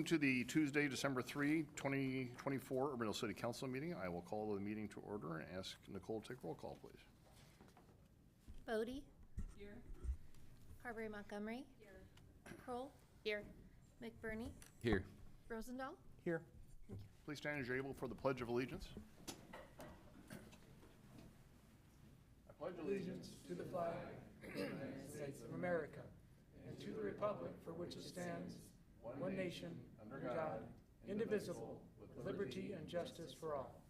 Welcome to the Tuesday, December 3, 2024 Urbandale City Council meeting. I will call the meeting to order and ask Nicole to take roll call, please. Bodie. Here. Carberry Montgomery. Here. Kroll. Here. McBurney. Here. Rosendahl. Here. Please stand as you're able for the Pledge of Allegiance. I pledge Allegiance to the flag of the United States of America and to the republic for which it stands, one nation, under God, indivisible, with liberty and justice for all.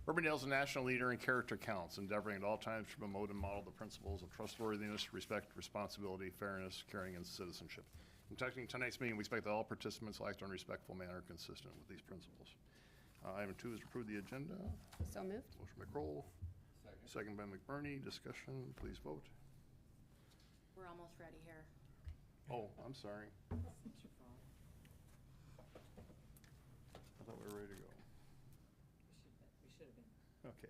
Urbandale is a national leader in character counts, endeavoring at all times to promote and model the principles of trustworthiness, respect, responsibility, fairness, caring, and citizenship. In conducting tonight's meeting, we expect that all participants will act in a respectful manner consistent with these principles. Item 2 is to approve the agenda. So moved. Motion by Kroll. Second by McBurney. Discussion, please vote. We're almost ready here. Oh, I'm sorry. It's your fault. I thought we were ready to go. We should have been. Okay.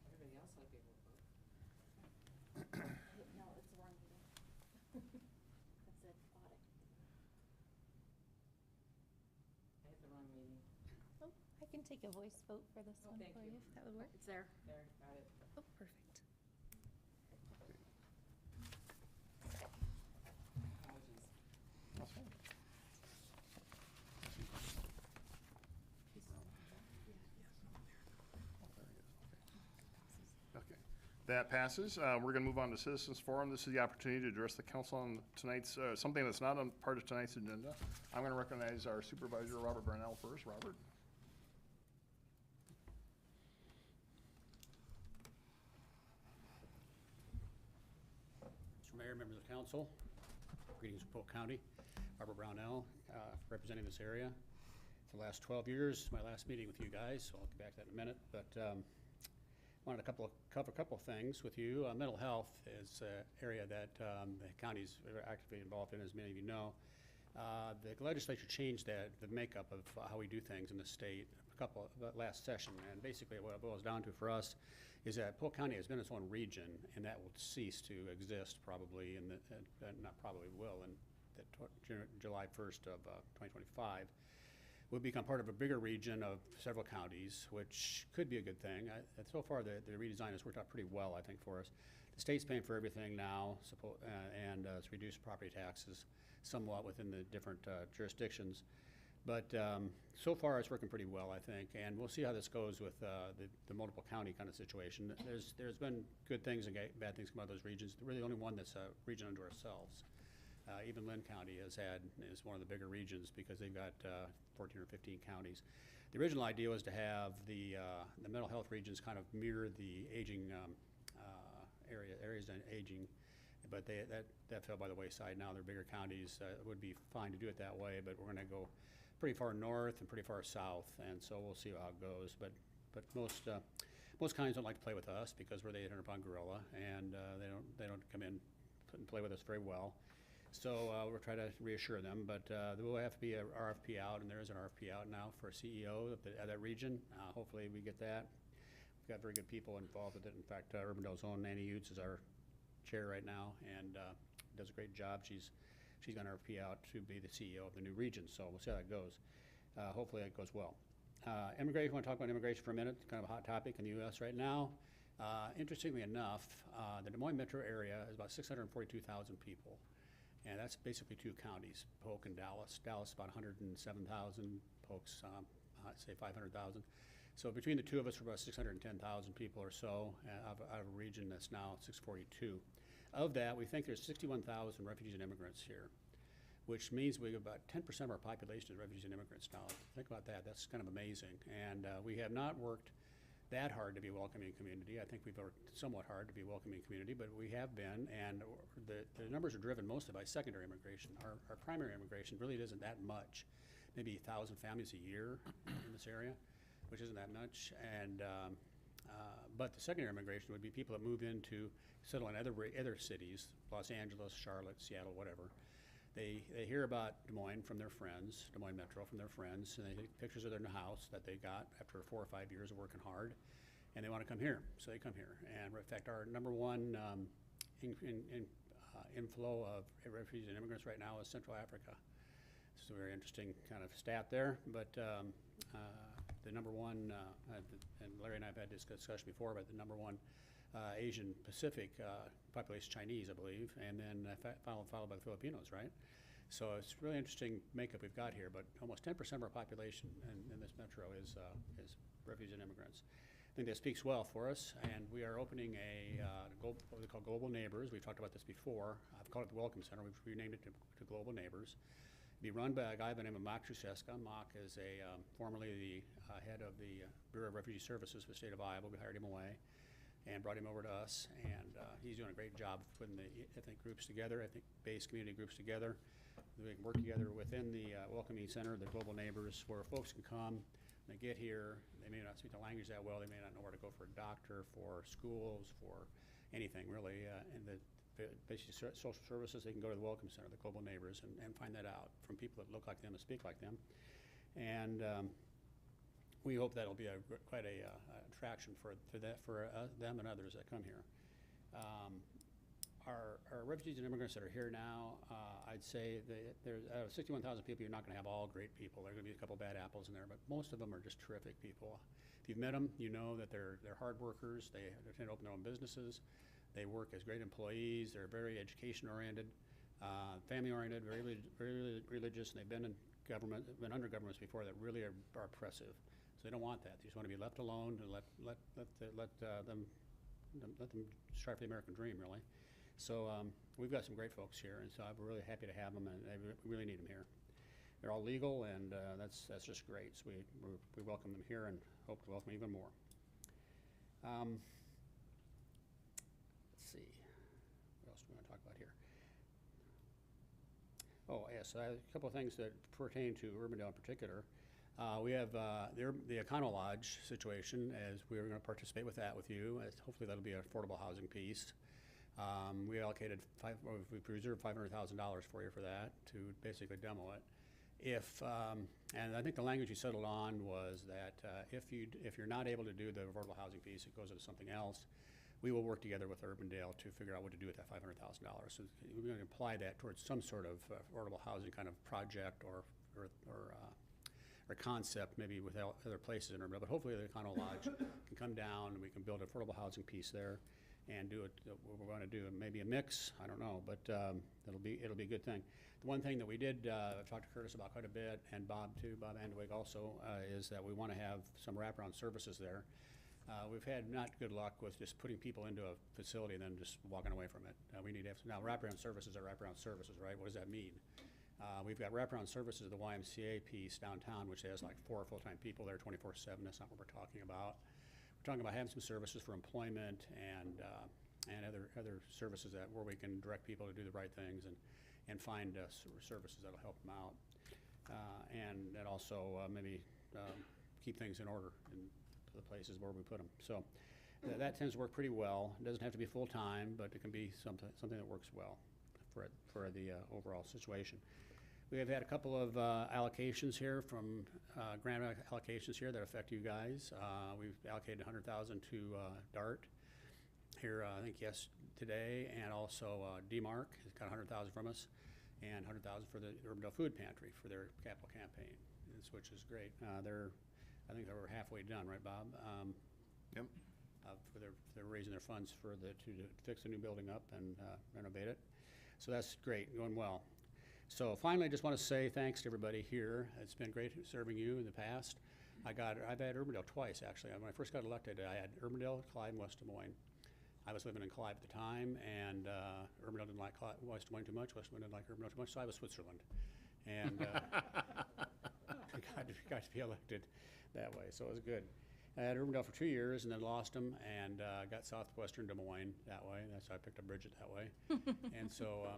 Everybody else ought to be able to vote. No, it's the wrong meeting. That's it, audit. I hit the wrong meeting. Oh, I can take a voice vote for this Oh, one thank for you. you, if that would work. It's there. There, got it. Oh, perfect. Apologies. That's fine. Okay, that passes. We're going to move on to Citizens Forum. This is the opportunity to address the council on tonight's, something that's not on part of tonight's agenda. I'm going to recognize our supervisor, Robert Brownell, first. Robert? Mr. Mayor, members of the council, greetings from Polk County. Robert Brownell, representing this area for the last 12 years. My last meeting with you guys, so I'll get back to that in a minute. But wanted to cover a couple of things with you. Mental health is an area that the county is very actively involved in, as many of you know. The legislature changed the makeup of how we do things in the state last session, and basically what it boils down to for us is that Polk County has been its own region, and that will cease to exist probably, not probably will, in July 1st of 2025. We'll become part of a bigger region of several counties, which could be a good thing. So far, the redesign has worked out pretty well, I think, for us. The state's paying for everything now, and it's reduced property taxes somewhat within the different jurisdictions. But so far, it's working pretty well, I think, and we'll see how this goes with the multiple county kind of situation. There's been good things and bad things come out of those regions. We're the only one that's a region unto ourselves. Even Lynn County is one of the bigger regions because they've got 14 or 15 counties. The original idea was to have the mental health regions kind of mirror the aging areas and aging, but that fell by the wayside. Now they're bigger counties. It would be fine to do it that way, but we're going to go pretty far north and pretty far south, and so we'll see how it goes. But most counties don't like to play with us because we're the 800-pound gorilla, and they don't come in and play with us very well. So we're trying to reassure them, but there will have to be an RFP out, and there is an RFP out now for a CEO of that region. Hopefully we get that. We've got very good people involved with it. In fact, Urbandale's own Nanny Utes is our chair right now, and does a great job. She's got an RFP out to be the CEO of the new region, so we'll see how that goes. Hopefully that goes well. Immigration, I want to talk about immigration for a minute. It's kind of a hot topic in the U.S. right now. Interestingly enough, the Des Moines metro area is about 642,000 people. And that's basically two counties, Polk and Dallas. Dallas about 107,000, Polk's say 500,000. So between the two of us, we're about 610,000 people or so out of a region that's now 642. Of that, we think there's 61,000 refugees and immigrants here, which means we have about 10% of our population is refugees and immigrants now. Think about that. That's kind of amazing. And we have not worked that hard to be a welcoming community. I think we've worked somewhat hard to be a welcoming community, but we have been, and the numbers are driven mostly by secondary immigration. Our primary immigration really isn't that much, maybe 1,000 families a year in this area, which isn't that much. And but the secondary immigration would be people that move in to settle in other cities, Los Angeles, Charlotte, Seattle, whatever. They hear about Des Moines from their friends, Des Moines Metro from their friends, and they take pictures of their house that they got after 4 or 5 years of working hard, and they want to come here, so they come here. And in fact, our number one inflow of refugees and immigrants right now is Central Africa. It's a very interesting kind of stat there, but the number one, and Larry and I have had this discussion before, but the number one Asian Pacific population, Chinese, I believe, and then followed by the Filipinos, right? So it's really interesting makeup we've got here, but almost 10% of our population in this metro is refugees and immigrants. I think that speaks well for us, and we are opening what we call Global Neighbors. We've talked about this before. I've called it the Welcome Center. We've renamed it to Global Neighbors. Be run by a guy by the name of Mark Truszeska. Mark is formerly the head of the Bureau of Refugee Services for the state of Iowa. We hired him away and brought him over to us, and he's doing a great job putting the ethnic groups together, ethnic-based community groups together. We can work together within the Welcoming Center, the Global Neighbors, where folks can come, they get here, they may not speak the language that well, they may not know where to go for a doctor, for schools, for anything really, and the basic social services, they can go to the Welcome Center, the Global Neighbors, and find that out from people that look like them and speak like them. And we hope that'll be quite a attraction for them and others that come here. Our refugees and immigrants that are here now, I'd say that there's 61,000 people. You're not going to have all great people. There are going to be a couple bad apples in there, but most of them are just terrific people. If you've met them, you know that they're hard workers. They tend to open their own businesses. They work as great employees. They're very education-oriented, family-oriented, very religious, and they've been in government, been under governments before that really are oppressive. So they don't want that. They just want to be left alone and let them strive for the American dream, really. So we've got some great folks here, and so I'm really happy to have them, and we really need them here. They're all legal, and that's just great. So we welcome them here and hope to welcome even more. Let's see, what else do we want to talk about here? Oh, yes, a couple of things that pertain to Urbandale in particular. We have the Econo Lodge situation, as we're going to participate with that with you. Hopefully that'll be an affordable housing piece. We allocated we reserved $500,000 for you for that to basically demo it. And I think the language you settled on was that if you're not able to do the affordable housing piece, it goes into something else. We will work together with Urbandale to figure out what to do with that $500,000. So we're going to apply that towards some sort of affordable housing kind of project or concept, maybe with other places in Urbandale. But hopefully the Econo Lodge can come down and we can build an affordable housing piece there and do it what we're going to do. Maybe a mix, I don't know, but it'll be a good thing. The one thing that we did talk to Curtis about quite a bit, and Bob too, Bob Andewig also, is that we want to have some wraparound services there. We've had not good luck with just putting people into a facility and then just walking away from it. We need to have, now wraparound services are wraparound services, right? What does that mean? We've got wraparound services of the YMCA piece downtown, which has like 4 full-time people there 24/7. That's not what we're talking about. We're talking about having some services for employment and other services where we can direct people to do the right things and find services that'll help them out. And that also maybe keep things in order in the places where we put them. So that tends to work pretty well. It doesn't have to be full-time, but it can be something that works well for the overall situation. We have had a couple of allocations here from grant allocations here that affect you guys. We've allocated $100,000 to DART here, I think today, and also DMARC has got $100,000 from us, and $100,000 for the Urbandale Food Pantry for their capital campaign, which is great. I think they're halfway done, right, Bob? Yep. They're raising their funds to fix the new building up and renovate it. So that's great, going well. So finally, I just want to say thanks to everybody here. It's been great serving you in the past. I've had Urbandale twice, actually. When I first got elected, I had Urbandale, Clive, and West Des Moines. I was living in Clive at the time, and Urbandale didn't like West Des Moines too much. West Des Moines didn't like Urbandale too much, so I was Switzerland. And got to be elected that way, so it was good. I had Urbandale for 2 years and then lost them and got Southwestern Des Moines that way. That's how I picked up Bridget that way. And so,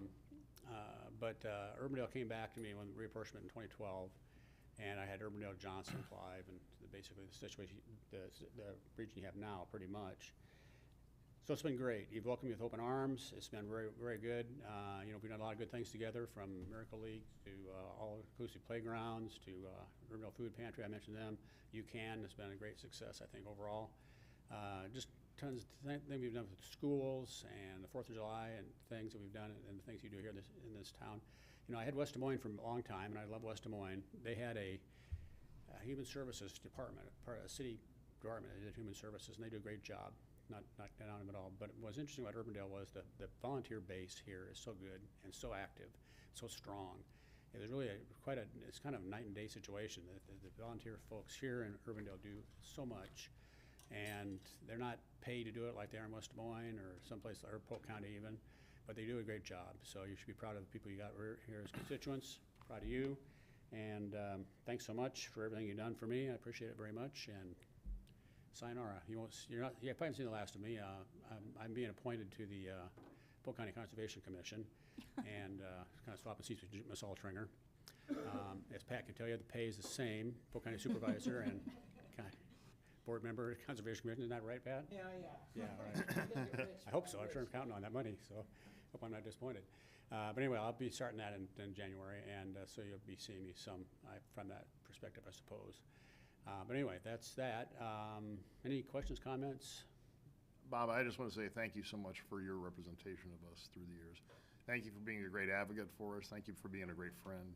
Urbandale came back to me when the reapportionment in 2012, and I had Urbandale, Johnson, Clive, and basically the situation, the region you have now, pretty much. So it's been great. You've welcomed me with open arms. It's been very, very good. We've done a lot of good things together, from Miracle League to all-inclusive playgrounds to Urbandale Food Pantry. I mentioned them. UCAN has been a great success, I think, overall. Just tons of things we've done with schools and the 4th of July and things that we've done and the things you do here in this town. You know, I had West Des Moines for a long time, and I love West Des Moines. They had a human services department, a city department that did human services, and they do a great job. Not down on them at all. But what's interesting about Urbandale was the volunteer base here is so good and so active, so strong. It was really it's kind of a night and day situation. The volunteer folks here in Urbandale do so much, and they're not paid to do it like they are in West Des Moines or someplace, or Polk County even, but they do a great job. So you should be proud of the people you got here as constituents. Proud of you, and thanks so much for everything you've done for me. I appreciate it very much. And sayonara. You probably haven't seen the last of me. I'm being appointed to the Polk County Conservation Commission, and kind of swapping seats with Ms. Altringer. As Pat can tell you, the pay is the same. Polk County Supervisor and board member, Conservation Commission. Isn't that right, Pat? Yeah. Yeah, right. I hope so. I'm sure I'm counting on that money, so hope I'm not disappointed. But anyway, I'll be starting that in January, and so you'll be seeing me some from that perspective, I suppose. But anyway, that's that. Any questions, comments? Bob, I just want to say thank you so much for your representation of us through the years. Thank you for being a great advocate for us. Thank you for being a great friend.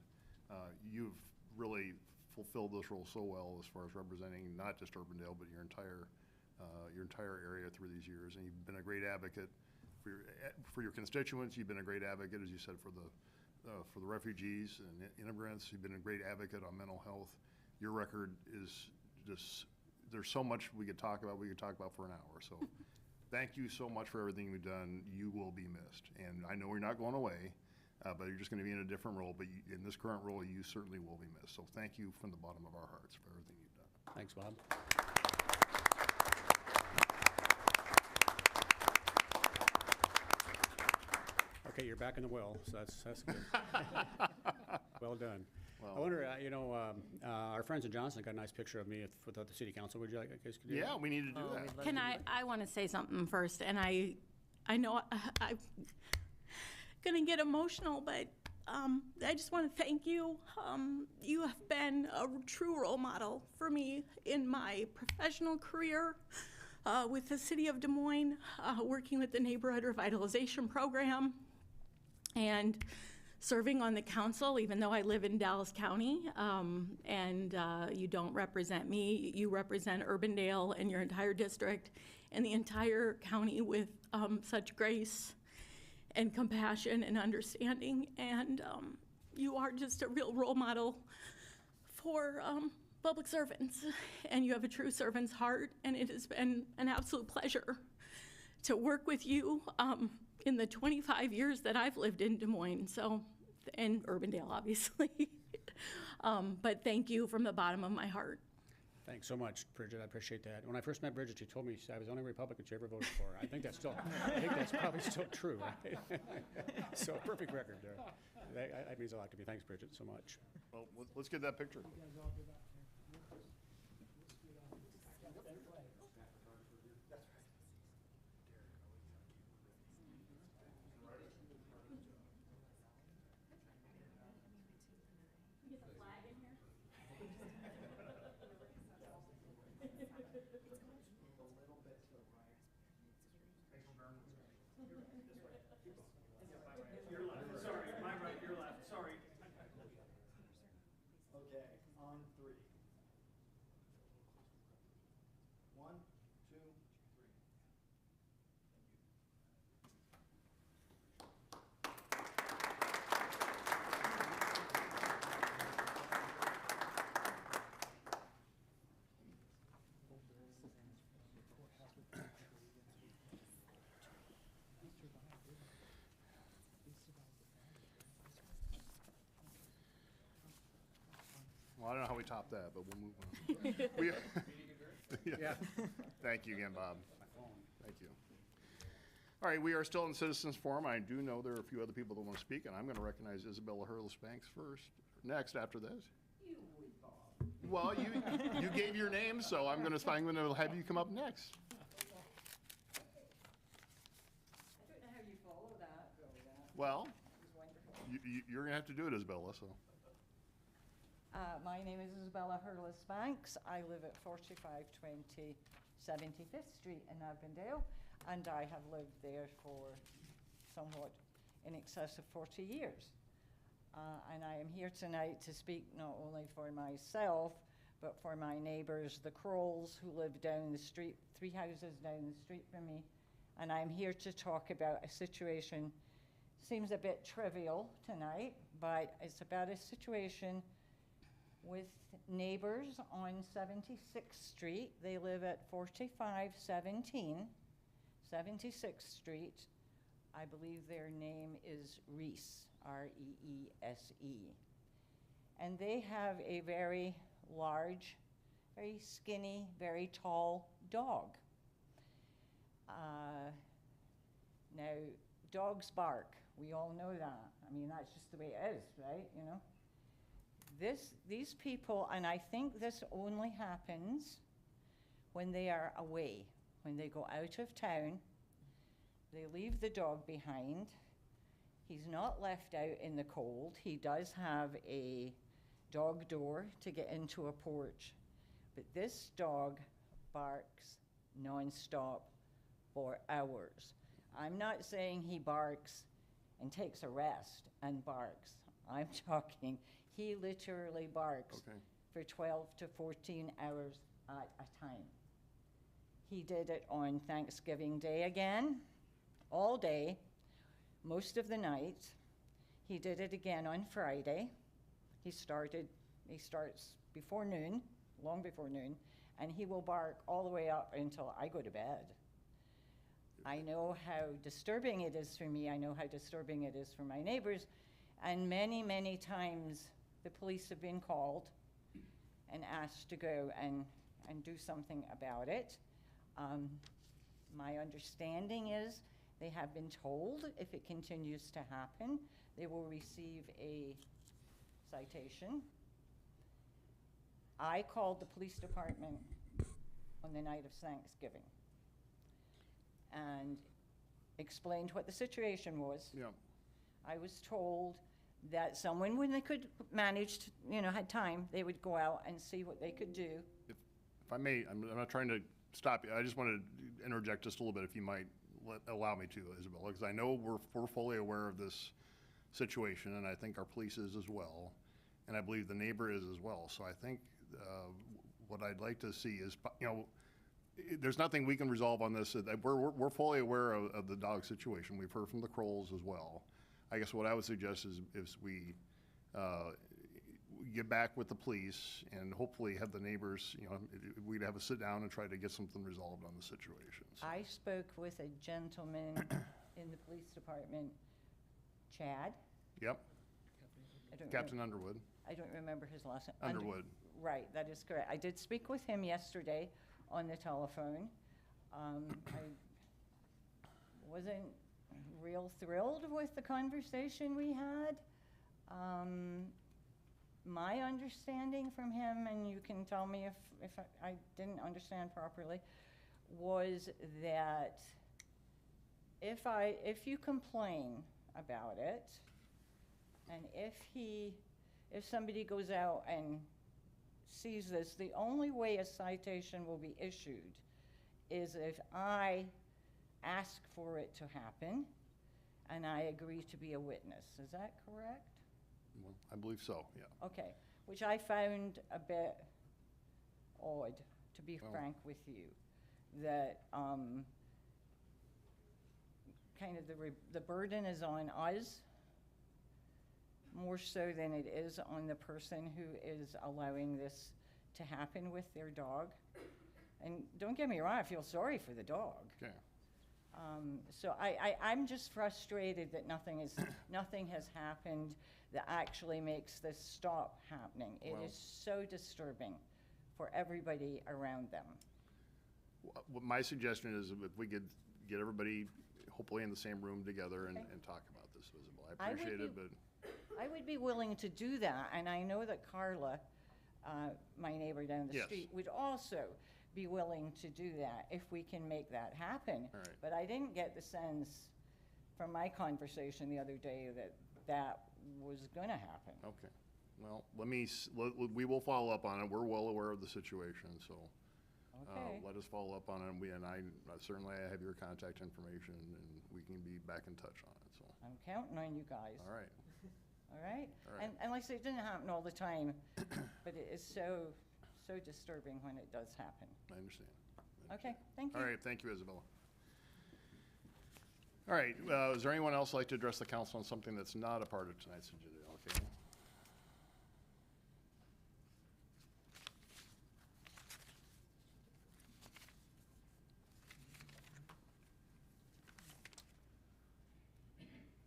You've really fulfilled this role so well as far as representing not just Urbandale, but your entire area through these years. And you've been a great advocate for your constituents. You've been a great advocate, as you said, for the refugees and immigrants. You've been a great advocate on mental health. Your record is just, there's so much we could talk about. We could talk about for an hour. So thank you so much for everything you've done. You will be missed. And I know you're not going away, but you're just going to be in a different role. But in this current role, you certainly will be missed. So thank you from the bottom of our hearts for everything you've done. Thanks, Bob. Okay, you're back in the well, so that's good. Well done. I wonder, our friends in Johnson got a nice picture of me with the city council. Would you like, guys, could do that? Yeah, we need to do that. Can I want to say something first, and I know I'm gonna get emotional, but I just want to thank you. You have been a true role model for me in my professional career with the city of Des Moines, working with the Neighborhood Revitalization Program, and serving on the council, even though I live in Dallas County, and you don't represent me. You represent Urbandale and your entire district and the entire county with such grace and compassion and understanding. And you are just a real role model for public servants. And you have a true servant's heart. And it has been an absolute pleasure to work with you in the 25 years that I've lived in Des Moines. So, and Urbandale, obviously. But thank you from the bottom of my heart. Thanks so much, Bridget. I appreciate that. When I first met Bridget, she told me I was the only Republican she ever voted for. I think that's probably still true, right? So perfect record there. That means a lot to me. Thanks, Bridget, so much. Well, let's get that picture. Okay, on three. 1, 2, 3. Well, I don't know how we top that, but we'll move on. Yeah. Thank you again, Bob. Thank you. All right, we are still in citizens forum. I do know there are a few other people that want to speak, and I'm going to recognize Isabella Hurlis-Banks next after this. Well, you gave your name, so I'm going to have you come up next. I don't know how you follow that, though. That Well, was wonderful. you're going to have to do it, Isabella, so. My name is Isabella Hurlis-Banks. I live at 4520 75th Street in Avondale, and I have lived there for somewhat in excess of 40 years. And I am here tonight to speak not only for myself, but for my neighbors, the Crolls, who live down the street, 3 houses down the street from me. And I'm here to talk about a situation, seems a bit trivial tonight, but it's about a situation with neighbors on 76th Street. They live at 4517 76th Street. I believe their name is Reese, R-E-E-S-E. And they have a very large, very skinny, very tall dog. Now, dogs bark. We all know that. I mean, that's just the way it is, right? You know? These people, and I think this only happens when they are away, when they go out of town, they leave the dog behind. He's not left out in the cold. He does have a dog door to get into a porch, but this dog barks nonstop for hours. I'm not saying he barks and takes a rest and barks. I'm talking, he literally barks for 12 to 14 hours at a time. He did it on Thanksgiving Day again, all day, most of the night. He did it again on Friday. He starts before noon, long before noon, and he will bark all the way up until I go to bed. I know how disturbing it is for me. I know how disturbing it is for my neighbors. And many, many times the police have been called and asked to go and do something about it. My understanding is they have been told if it continues to happen, they will receive a citation. I called the police department on the night of Thanksgiving and explained what the situation was. Yeah. I was told that someone, when they could manage, had time, they would go out and see what they could do. If I may, I'm not trying to stop you. I just wanted to interject just a little bit, if you might allow me to, Isabella, because I know we're fully aware of this situation, and I think our police is as well, and I believe the neighbor is as well. So I think what I'd like to see is, there's nothing we can resolve on this. We're fully aware of the dog situation. We've heard from the Crolls as well. I guess what I would suggest is we get back with the police and hopefully have the neighbors, we'd have a sit down and try to get something resolved on the situation. So. I spoke with a gentleman in the police department, Chad. Yep. Captain Underwood. I don't remember his last name. Underwood. Right, that is correct. I did speak with him yesterday on the telephone. I wasn't real thrilled with the conversation we had. My understanding from him, and you can tell me if I didn't understand properly, was that if you complain about it, and if somebody goes out and sees this, the only way a citation will be issued is if I ask for it to happen and I agree to be a witness. Is that correct? Well, I believe so, yeah. Okay, which I found a bit odd, to be frank with you, that kind of the burden is on us more so than it is on the person who is allowing this to happen with their dog. And don't get me wrong, I feel sorry for the dog. Okay. So I'm just frustrated that nothing has happened that actually makes this stop happening. It is so disturbing for everybody around them. My suggestion is if we could get everybody hopefully in the same room together and talk about this, Isabel. I appreciate it, but. I would be willing to do that, and I know that Carla, my neighbor down the street, would also be willing to do that if we can make that happen. All right. But I didn't get the sense from my conversation the other day that was going to happen. Okay. Well, we will follow up on it. We're well aware of the situation, so Okay. let us follow up on it. And I certainly I have your contact information, and we can be back in touch on it, so. I'm counting on you guys. All right. All right? All right. And like I say, it doesn't happen all the time, but it is so disturbing when it does happen. I understand. Okay, thank you. All right, thank you, Isabella. All right, is there anyone else like to address the council on something that's not a part of tonight's agenda? Okay.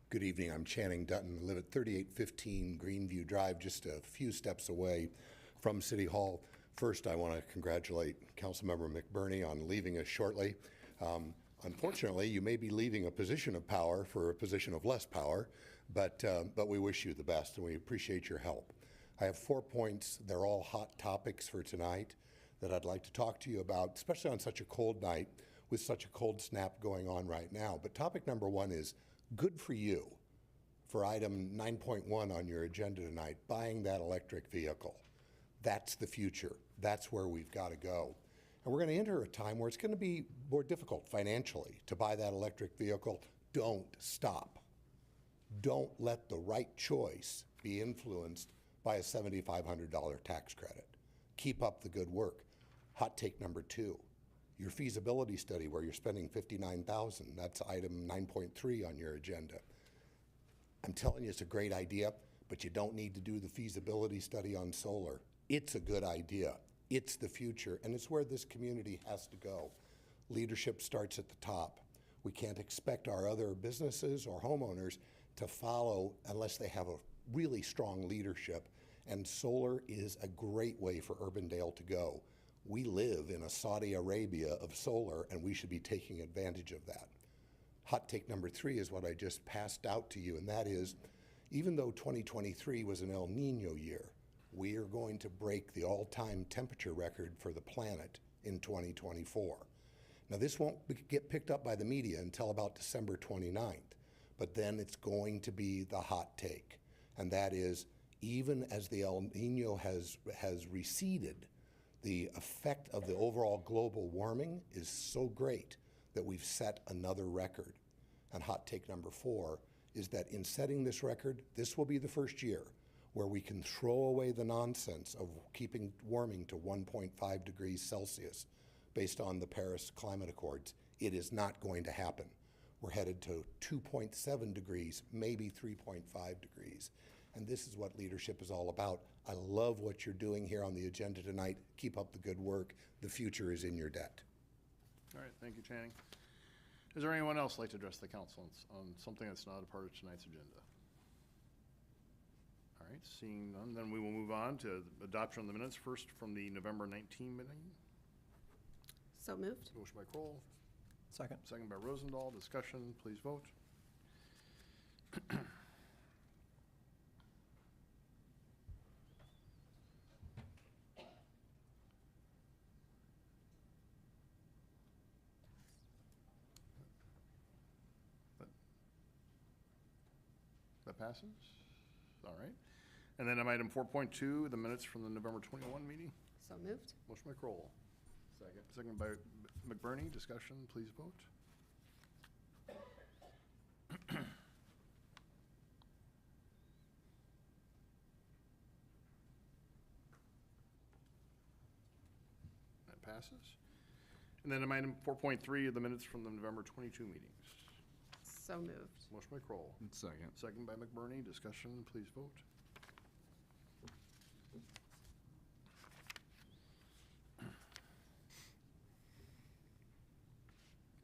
Good evening. I'm Channing Dutton. I live at 3815 Greenview Drive, just a few steps away from City Hall. First, I want to congratulate Councilmember McBurney on leaving us shortly. Unfortunately, you may be leaving a position of power for a position of less power, but we wish you the best and we appreciate your help. I have 4 points. They're all hot topics for tonight that I'd like to talk to you about, especially on such a cold night with such a cold snap going on right now. But topic number one is good for you for item 9.1 on your agenda tonight, buying that electric vehicle. That's the future. That's where we've got to go. And we're going to enter a time where it's going to be more difficult financially to buy that electric vehicle. Don't stop. Don't let the right choice be influenced by a $7,500 tax credit. Keep up the good work. Hot take number two, your feasibility study where you're spending $59,000. That's item 9.3 on your agenda. I'm telling you, it's a great idea, but you don't need to do the feasibility study on solar. It's a good idea. It's the future, and it's where this community has to go. Leadership starts at the top. We can't expect our other businesses or homeowners to follow unless they have a really strong leadership, and solar is a great way for Urbandale to go. We live in a Saudi Arabia of solar, and we should be taking advantage of that. Hot take number three is what I just passed out to you, and that is, even though 2023 was an El Nino year, we are going to break the all-time temperature record for the planet in 2024. Now, this won't get picked up by the media until about December 29th, but then it's going to be the hot take, and that is, even as the El Nino has receded, the effect of the overall global warming is so great that we've set another record. And hot take number four is that in setting this record, this will be the first year where we can throw away the nonsense of keeping warming to 1.5 degrees Celsius based on the Paris Climate Accords. It is not going to happen. We're headed to 2.7 degrees, maybe 3.5 degrees. And this is what leadership is all about. I love what you're doing here on the agenda tonight. Keep up the good work. The future is in your debt. All right, thank you, Channing. Is there anyone else like to address the council on something that's not a part of tonight's agenda? All right, seeing none, then we will move on to adoption of the minutes. First from the November 19 meeting. So moved. Motion by Kroll, Second. second by Rosendahl. Discussion, please vote. That passes? All right. And then item 4.2, the minutes from the November 21 meeting. So moved. Motion by Kroll. Second. Second by McBurney. Discussion, please vote. That passes. And then item 4.3 of the minutes from the November 22 meetings. So moved. Motion by Kroll. Second. Second by McBurney. Discussion, please vote.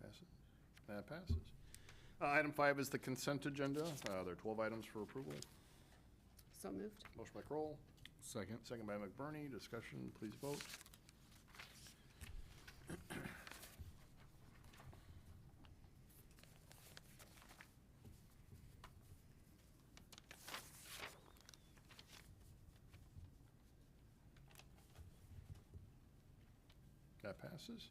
Passes. That passes. Item 5 is the consent agenda. There are 12 items for approval. So moved. Motion by Kroll. Second. Second by McBurney. Discussion, please vote. That passes.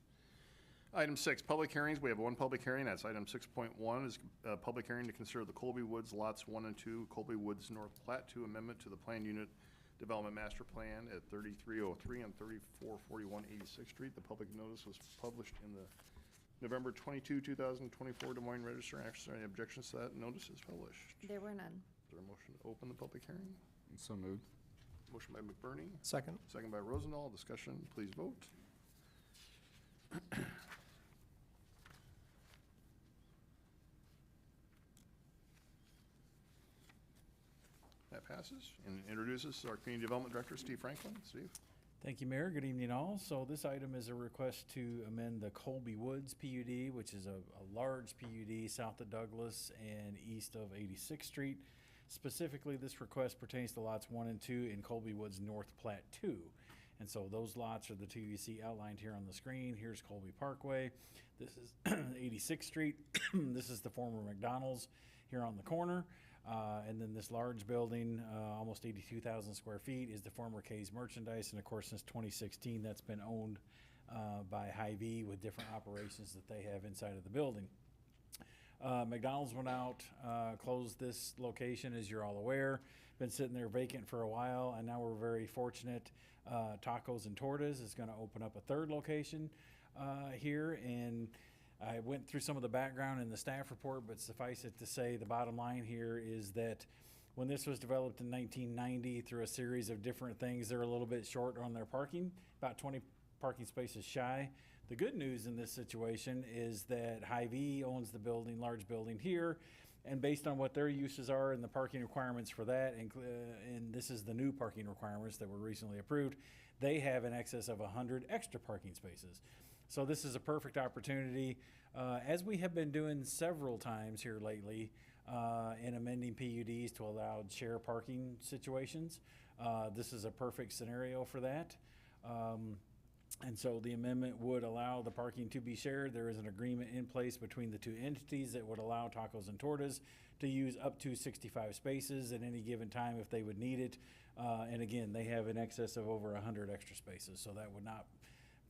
Item 6, public hearings. We have one public hearing. That's item 6.1 is a public hearing to consider the Colby Woods lots 1 and 2, Colby Woods North Plat 2 amendment to the plan unit Development Master Plan at 3303 and 3441 86th Street. The public notice was published in the November 22, 2024 Des Moines Register. Actions or any objections to that notice is published. There were none. Is there a motion to open the public hearing? So moved. Motion by McBurney, Second. second by Rosendahl. Discussion, please vote. That passes. And introduces our Community Development Director, Steve Franklin. Steve? Thank you, Mayor. Good evening, all. So this item is a request to amend the Colby Woods PUD, which is a large PUD south of Douglas and east of 86th Street. Specifically, this request pertains to lots 1 and 2 in Colby Woods North Plat 2. And so those lots are the two you see outlined here on the screen. Here's Colby Parkway. This is 86th Street. This is the former McDonald's here on the corner. And then this large building, almost 82,000 square feet, is the former K's Merchandise. And of course, since 2016, that's been owned by Hy-Vee with different operations that they have inside of the building. McDonald's went out, closed this location, as you're all aware. Been sitting there vacant for a while, and now we're very fortunate. Tacos and Tortas is going to open up a third location here, and I went through some of the background in the staff report, but suffice it to say, the bottom line here is that when this was developed in 1990 through a series of different things, they're a little bit short on their parking, about 20 parking spaces shy. The good news in this situation is that Hy-Vee owns the building, large building here, and based on what their uses are and the parking requirements for that, and this is the new parking requirements that were recently approved, they have in excess of 100 extra parking spaces. So this is a perfect opportunity, as we have been doing several times here lately, in amending PUDs to allow share parking situations. This is a perfect scenario for that. And so the amendment would allow the parking to be shared. There is an agreement in place between the two entities that would allow Tacos and Tortas to use up to 65 spaces at any given time if they would need it. And again, they have in excess of over 100 extra spaces, so that would not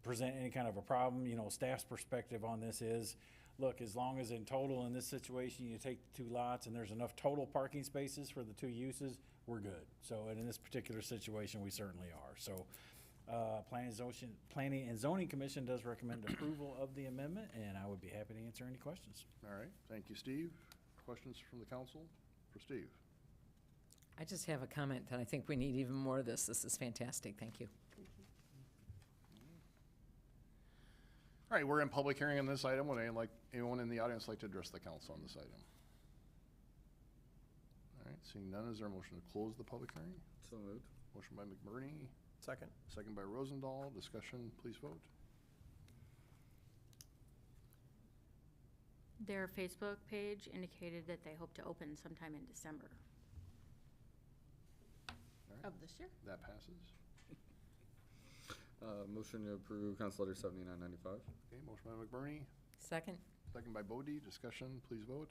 present any kind of a problem. You know, staff's perspective on this is, look, as long as in total in this situation you take the two lots and there's enough total parking spaces for the two uses, we're good. So, and in this particular situation, we certainly are. So, Planning and Zoning Commission does recommend approval of the amendment, and I would be happy to answer any questions. All right, thank you, Steve. Questions from the council for Steve? I just have a comment that I think we need even more of this. This is fantastic. Thank you. All right, we're in public hearing on this item. Would anyone in the audience like to address the council on this item? All right, seeing none, is there a motion to close the public hearing? So moved. Motion by McBurney, Second. second by Rosendahl. Discussion, please vote. Their Facebook page indicated that they hope to open sometime in December All right, of this year. that passes. Motion to approve Council Letter 7995. Okay, motion by McBurney, Second? second by Bodie. Discussion, please vote.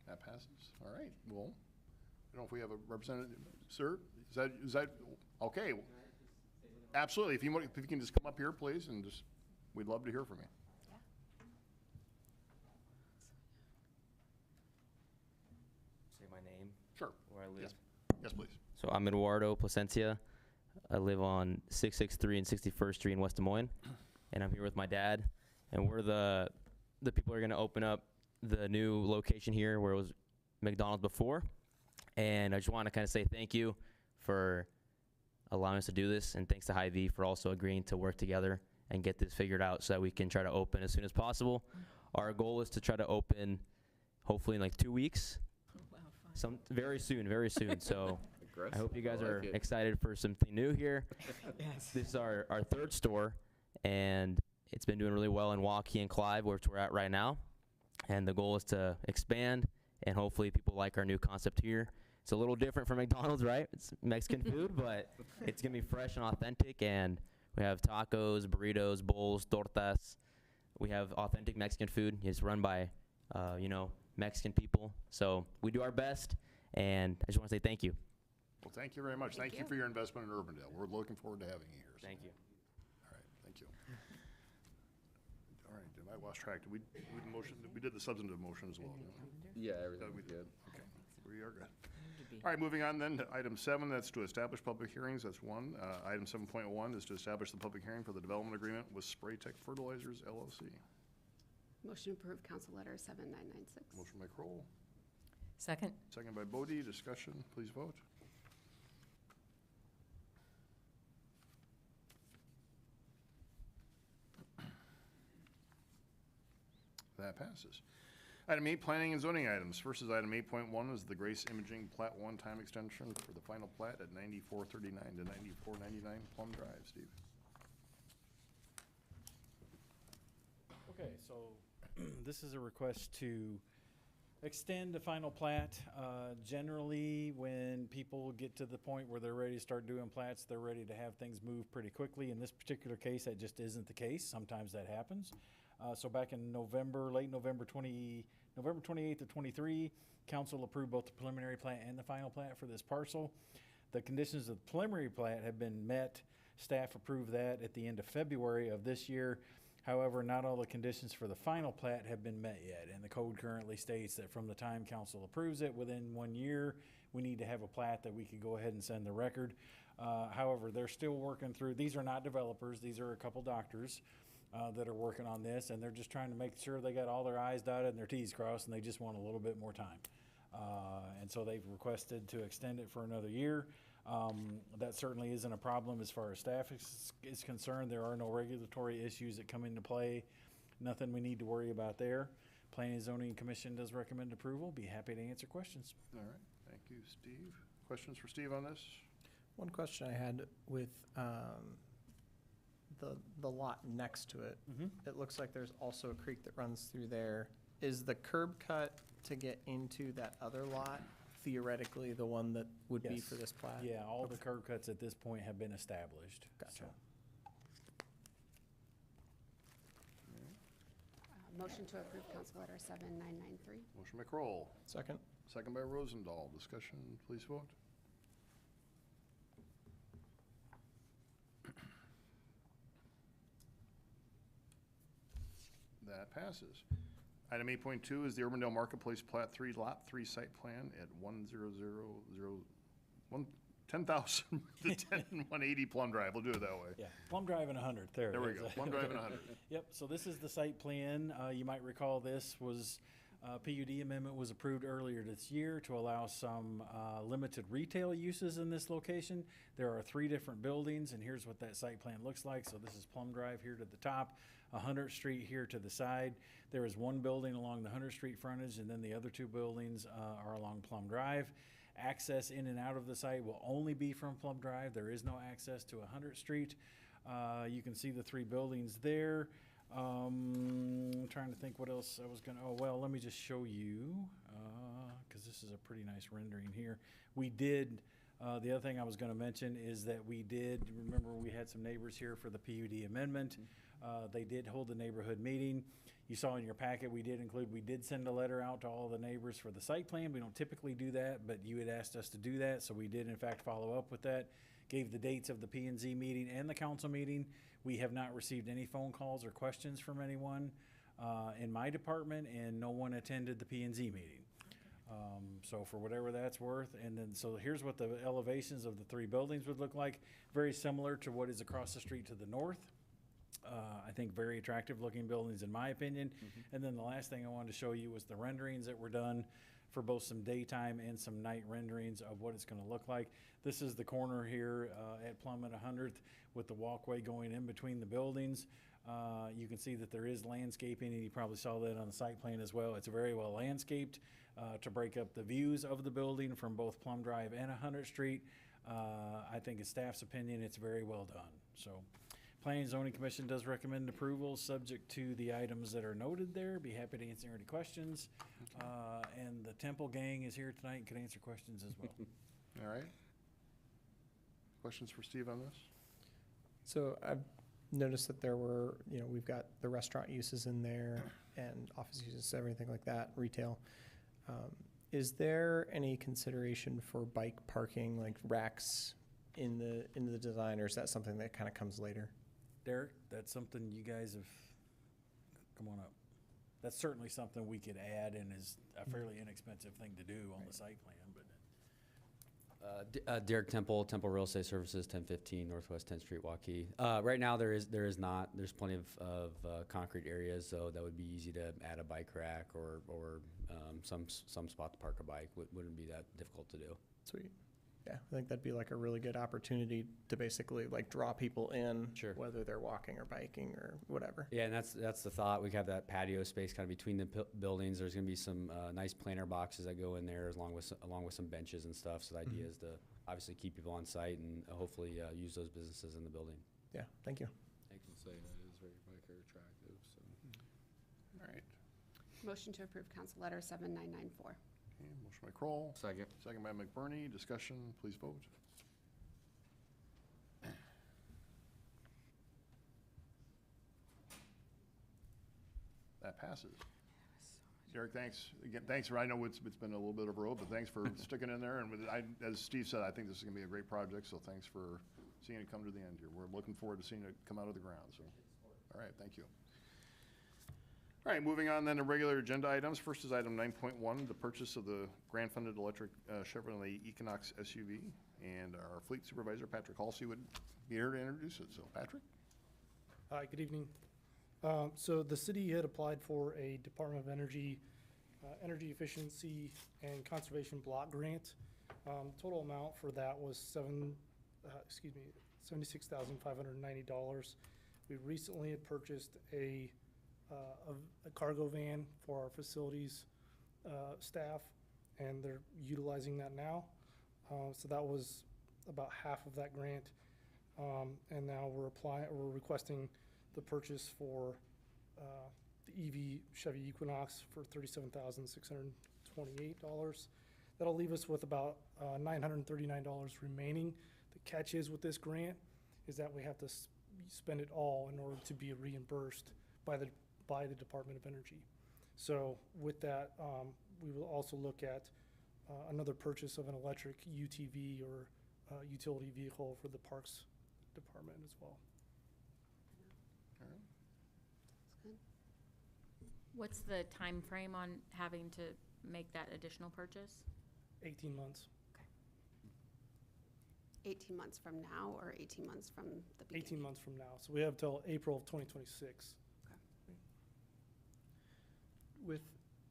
That passes. All right, well, I don't know if we have a representative. Sir, is that, okay. Absolutely. If you can just come up here, please, and just, we'd love to hear from you. Say my name, Sure. where I live. Yes, yes, please. So I'm Eduardo Placencia. I live on 663 and 61st Street in West Des Moines, and I'm here with my dad. And we're the people who are going to open up the new location here where it was McDonald's before. And I just want to kind of say thank you for allowing us to do this, and thanks to Hy-Vee for also agreeing to work together and get this figured out so that we can try to open as soon as possible. Our goal is to try to open hopefully in like 2 weeks. Very soon. So I hope you guys are excited for something new here. Yes. This is our third store, and it's been doing really well in Waukee and Clive, which we're at right now. And the goal is to expand, and hopefully people like our new concept here. It's a little different from McDonald's, right? It's Mexican food, but it's going to be fresh and authentic, and we have tacos, burritos, bowls, tortas. We have authentic Mexican food. It's run by, Mexican people. So we do our best, and I just want to say thank you. Well, thank you very much. Thank you for your investment in Urbandale. We're looking forward to having you here. Thank you. All right, thank you. All right, I lost track. Did we did the substantive motion as well, didn't we? Yeah, everything we we did. Okay, we are good. To be- All right, moving on then to item 7, that's to establish public hearings, that's 1. Item 7.1 is to establish the public hearing for the development agreement with Spray Tech Fertilizers LLC. Motion to approve Council Letter 7996. Motion by Kroll, Second? second by Bodie, discussion, please vote. That passes. Item 8, planning and zoning items. First is item 8.1 is the Grace Imaging Plat 1 time extension for the final plat at 9439 to 9499 Plum Drive. Steve? Okay, so this is a request to extend the final plat. Generally, when people get to the point where they're ready to start doing plats, they're ready to have things move pretty quickly. In this particular case, that just isn't the case. Sometimes that happens. So back in November, late November 28th of 23, council approved both the preliminary plat and the final plat for this parcel. The conditions of the preliminary plat have been met. Staff approved that at the end of February of this year. However, not all the conditions for the final plat have been met yet, and the code currently states that from the time council approves it, within 1 year, we need to have a plat that we could go ahead and send the record. However, they're still working through, these are not developers, these are a couple doctors that are working on this, and they're just trying to make sure they got all their I's dotted and their T's crossed, and they just want a little bit more time. And so they've requested to extend it for another year. That certainly isn't a problem as far as staff is concerned. There are no regulatory issues that come into play. Nothing we need to worry about there. Planning and Zoning Commission does recommend approval. Be happy to answer questions. All right, thank you, Steve. Questions for Steve on this? One question I had with the lot next to it. It looks like there's also a creek that runs through there. Is the curb cut to get into that other lot theoretically the one that would be Yes. for this plat? Yeah, all the curb cuts at this point have been established. Gotcha. So, Motion to approve Council Letter 7993. Motion by Kroll, Second? second by Rosendahl. Discussion, please vote. That passes. Item 8.2 is the Urbandale Marketplace Plat 3, Lot 3 site plan at 10,000 to 180 Plum Drive. We'll do it that way. yeah, Plum Drive and 100, there it There we is. go. Plum Drive and 100. Yep, so this is the site plan. You might recall this was, PUD amendment was approved earlier this year to allow some limited retail uses in this location. There are 3 different buildings, and here's what that site plan looks like. So this is Plum Drive here to the top, 100th Street here to the side. There is one building along the 100th Street frontage, and then the other 2 buildings are along Plum Drive. Access in and out of the site will only be from Plum Drive. There is no access to 100th Street. You can see the 3 buildings there. I'm trying to think what else I was gonna, oh, well, let me just show you, because this is a pretty nice rendering here. We did, the other thing I was gonna mention is that we did, remember we had some neighbors here for the PUD amendment. They did hold a neighborhood meeting. You saw in your packet, we did send a letter out to all the neighbors for the site plan. We don't typically do that, but you had asked us to do that, so we did in fact follow up with that. Gave the dates of the P&Z meeting and the council meeting. We have not received any phone calls or questions from anyone in my department, and no one attended the P&Z meeting. So for whatever that's worth, and then, so here's what the elevations of the 3 buildings would look like. Very similar to what is across the street to the north. I think very attractive looking buildings in my opinion. And then the last thing I wanted to show you was the renderings that were done for both some daytime and some night renderings of what it's gonna look like. This is the corner here at Plum and 100th with the walkway going in between the buildings. You can see that there is landscaping, and you probably saw that on the site plan as well. It's very well landscaped to break up the views of the building from both Plum Drive and 100th Street. I think in staff's opinion, it's very well done. So Planning and Zoning Commission does recommend approval, subject to the items that are noted there. Be happy to answer any questions. And the Temple Gang is here tonight and can answer questions as well. All right. Questions for Steve on this? So I've noticed that there were, we've got the restaurant uses in there and office uses, everything like that, retail. Is there any consideration for bike parking, like racks in the design, or is that something that kind of comes later? Derek, that's something you guys have come on up. That's certainly something we could add and is a fairly inexpensive thing to do on the site plan, but. Derek Temple, Temple Real Estate Services, 1015 Northwest 10th Street, Waukee. Right now, there is not. There's plenty of concrete areas, so that would be easy to add a bike rack or some spot to park a bike. Wouldn't be that difficult to do. Sweet. Yeah, I think that'd be like a really good opportunity to basically like draw people in, Sure. whether they're walking or biking or whatever. Yeah, and that's the thought. We have that patio space kind of between the buildings. There's going to be some nice planter boxes that go in there, along with some benches and stuff. So the idea is to obviously keep people on site and hopefully use those businesses in the building. Yeah, thank you. I can say that is very biker attractive, so. All right. Motion to approve council letter 7994. Okay, motion by Kroll. Second. Second by McBurney. Discussion, please vote. That passes. Derek, thanks. Again, thanks I know it's been a little bit of a road, but thanks for sticking in there. And as Steve said, I think this is gonna be a great project, so thanks for seeing it come to the end here. We're looking forward to seeing it come out of the ground, so. All right, thank you. All right, moving on then to regular agenda items. First is item 9.1, the purchase of the grant-funded electric Chevrolet Equinox SUV. And our fleet supervisor, Patrick Halsey, would be here to introduce it. So, Patrick? Hi, good evening. So the city had applied for a Department of Energy, Energy Efficiency and Conservation Block Grant. Total amount for that was $76,590. We recently had purchased a cargo van for our facilities staff, and they're utilizing that now. So that was about half of that grant. And now we're requesting the purchase for the EV Chevy Equinox for $37,628. That'll leave us with about $939 remaining. The catch is with this grant is that we have to spend it all in order to be reimbursed by the Department of Energy. So with that, we will also look at another purchase of an electric UTV or utility vehicle for the Parks Department as well. All right. That's good. What's the time frame on having to make that additional purchase? 18 months. 18 months from now or 18 months from the beginning? 18 months from now. So we have till April of 2026.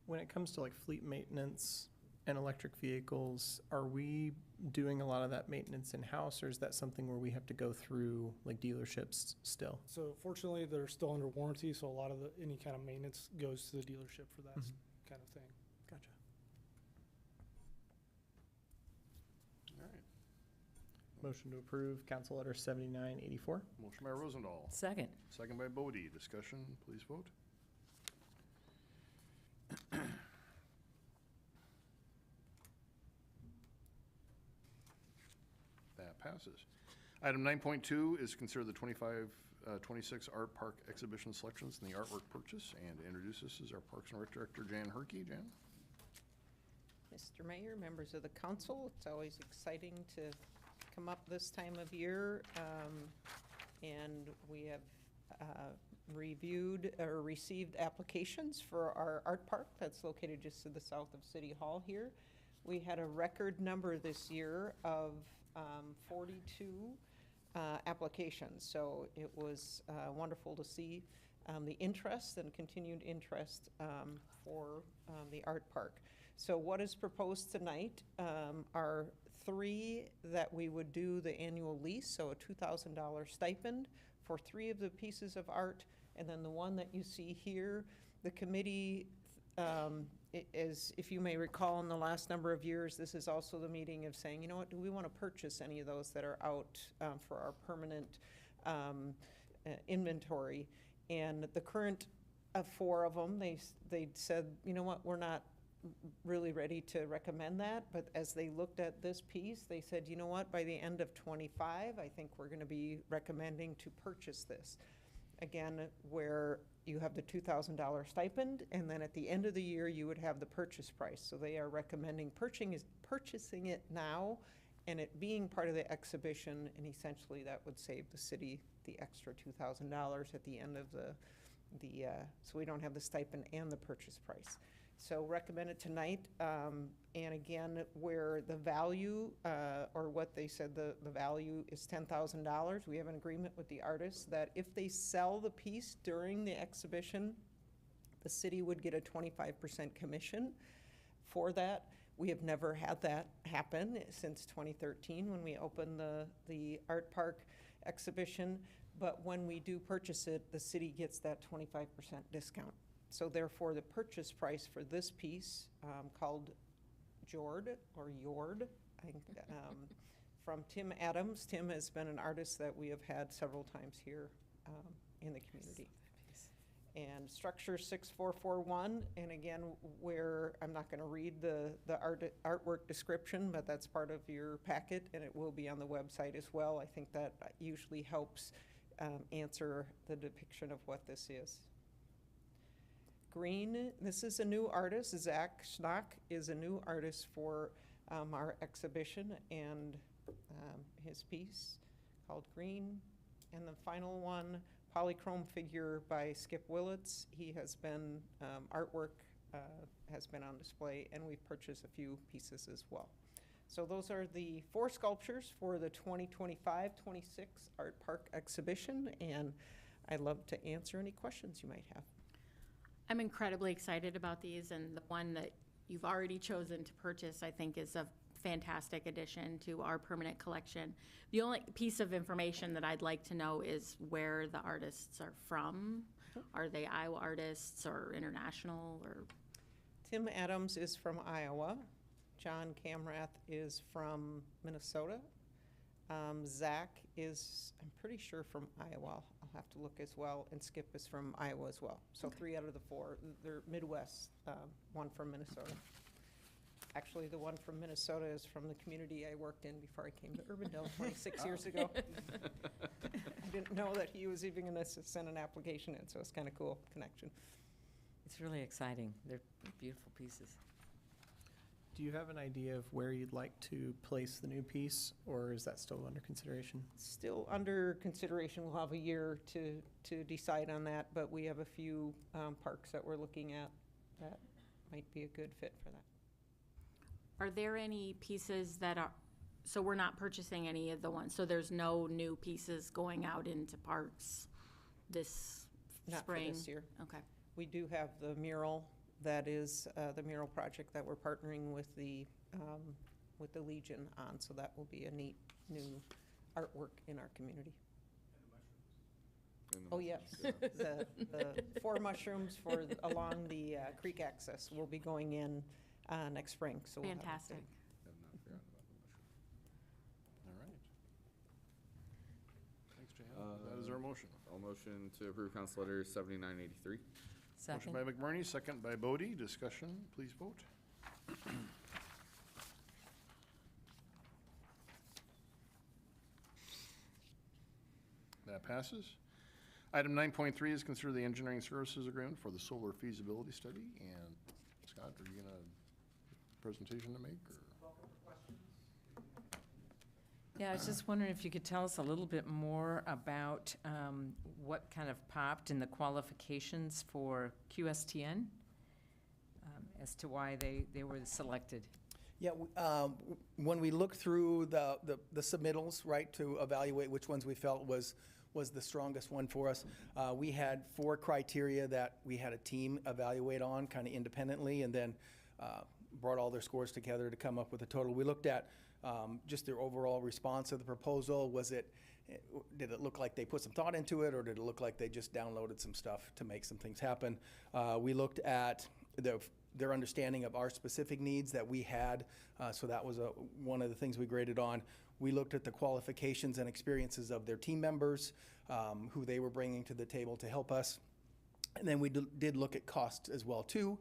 When it comes to like fleet maintenance and electric vehicles, are we doing a lot of that maintenance in-house, or is that something where we have to go through like dealerships still? So fortunately, they're still under warranty, so a lot of any kind of maintenance goes to the dealership for that kind of thing. Gotcha. All right. Motion to approve Council Letter 7984. Motion by Rosendahl. Second. Second by Bodie. Discussion, please vote. That passes. Item 9.2 is consider the 26 Art Park exhibition selections and the artwork purchase. And to introduce this is our Parks and Rec Director, Jan Herkey. Jan? Mr. Mayor, members of the council, it's always exciting to come up this time of year. And we have reviewed or received applications for our art park that's located just to the south of City Hall here. We had a record number this year of 42 applications, so it was wonderful to see the interest and continued interest for the art park. So what is proposed tonight are 3 that we would do the annual lease, so a $2,000 stipend for 3 of the pieces of art, and then the one that you see here, the committee is, if you may recall, in the last number of years, this is also the meeting of saying, you know what, do we want to purchase any of those that are out for our permanent inventory? And the current 4 of them, they said, you know what, we're not really ready to recommend that, but as they looked at this piece, they said, you know what, by the end of '25, I think we're going to be recommending to purchase this. Again, where you have the $2,000 stipend, and then at the end of the year, you would have the purchase price. So they are recommending purchasing it now, and it being part of the exhibition, and essentially that would save the city the extra $2,000 at the end of so we don't have the stipend and the purchase price. So recommended tonight, and again, where the value, or what they said the value is $10,000, we have an agreement with the artist that if they sell the piece during the exhibition, the city would get a 25% commission for that. We have never had that happen since 2013 when we opened the Art Park exhibition, but when we do purchase it, the city gets that 25% discount. So therefore, the purchase price for this piece, called Jord, or Yord, I think, from Tim Adams. Tim has been an artist that we have had several times here in the community. And Structure 6441, and again, where, I'm not gonna read the artwork description, but that's part of your packet, and it will be on the website as well. I think that usually helps answer the depiction of what this is. Green, this is a new artist. Zach Schnock is a new artist for our exhibition, and his piece called Green. And the final one, Polychrome figure by Skip Willits. He has been, artwork has been on display, and we've purchased a few pieces as well. So those are the 4 sculptures for the 2025-26 Art Park exhibition, and I'd love to answer any questions you might have. I'm incredibly excited about these, and the one that you've already chosen to purchase, I think, is a fantastic addition to our permanent collection. The only piece of information that I'd like to know is where the artists are from. Are they Iowa artists or international, or? Tim Adams is from Iowa. John Camrath is from Minnesota. Zach is, I'm pretty sure, from Iowa. I'll have to look as well. And Skip is from Iowa as well. So 3 out of the 4. They're Midwest, 1 from Minnesota. Actually, the one from Minnesota is from the community I worked in before I came to Urbandale 26 years ago. I didn't know that he was even gonna send an application in, so it's kind of cool connection. It's really exciting. They're beautiful pieces. Do you have an idea of where you'd like to place the new piece, or is that still under consideration? Still under consideration. We'll have a year to decide on that, but we have a few parks that we're looking at that might be a good fit for that. Are there any pieces that are, so we're not purchasing any of the ones, so there's no new pieces going out into parks this spring? Not for this year. Okay. We do have the mural. That is the mural project that we're partnering with the Legion on, so that will be a neat new artwork in our community. Oh, yes. The 4 mushrooms along the creek access will be going in next spring. So we'll have a fantastic. big- Have not forgotten about the mushroom. All right. Thanks, Jay. That is our motion. I'll motion to approve Council Letter 7983. Motion Second. by McBurney, second by Bodie. Discussion, please vote. That passes. Item 9.3 is consider the engineering services agreement for the solar feasibility study. And Scott, are you gonna presentation to make, or? Yeah, I was just wondering if you could tell us a little bit more about what kind of popped in the qualifications for QSTN as to why they were selected. Yeah, when we looked through the submittals, right, to evaluate which ones we felt was the strongest one for us, we had 4 criteria that we had a team evaluate on kind of independently, and then brought all their scores together to come up with a total. We looked at just their overall response to the proposal. Did it look like they put some thought into it, or did it look like they just downloaded some stuff to make some things happen? We looked at their understanding of our specific needs that we had, so that was one of the things we graded on. We looked at the qualifications and experiences of their team members, who they were bringing to the table to help us. And then we did look at costs as well too.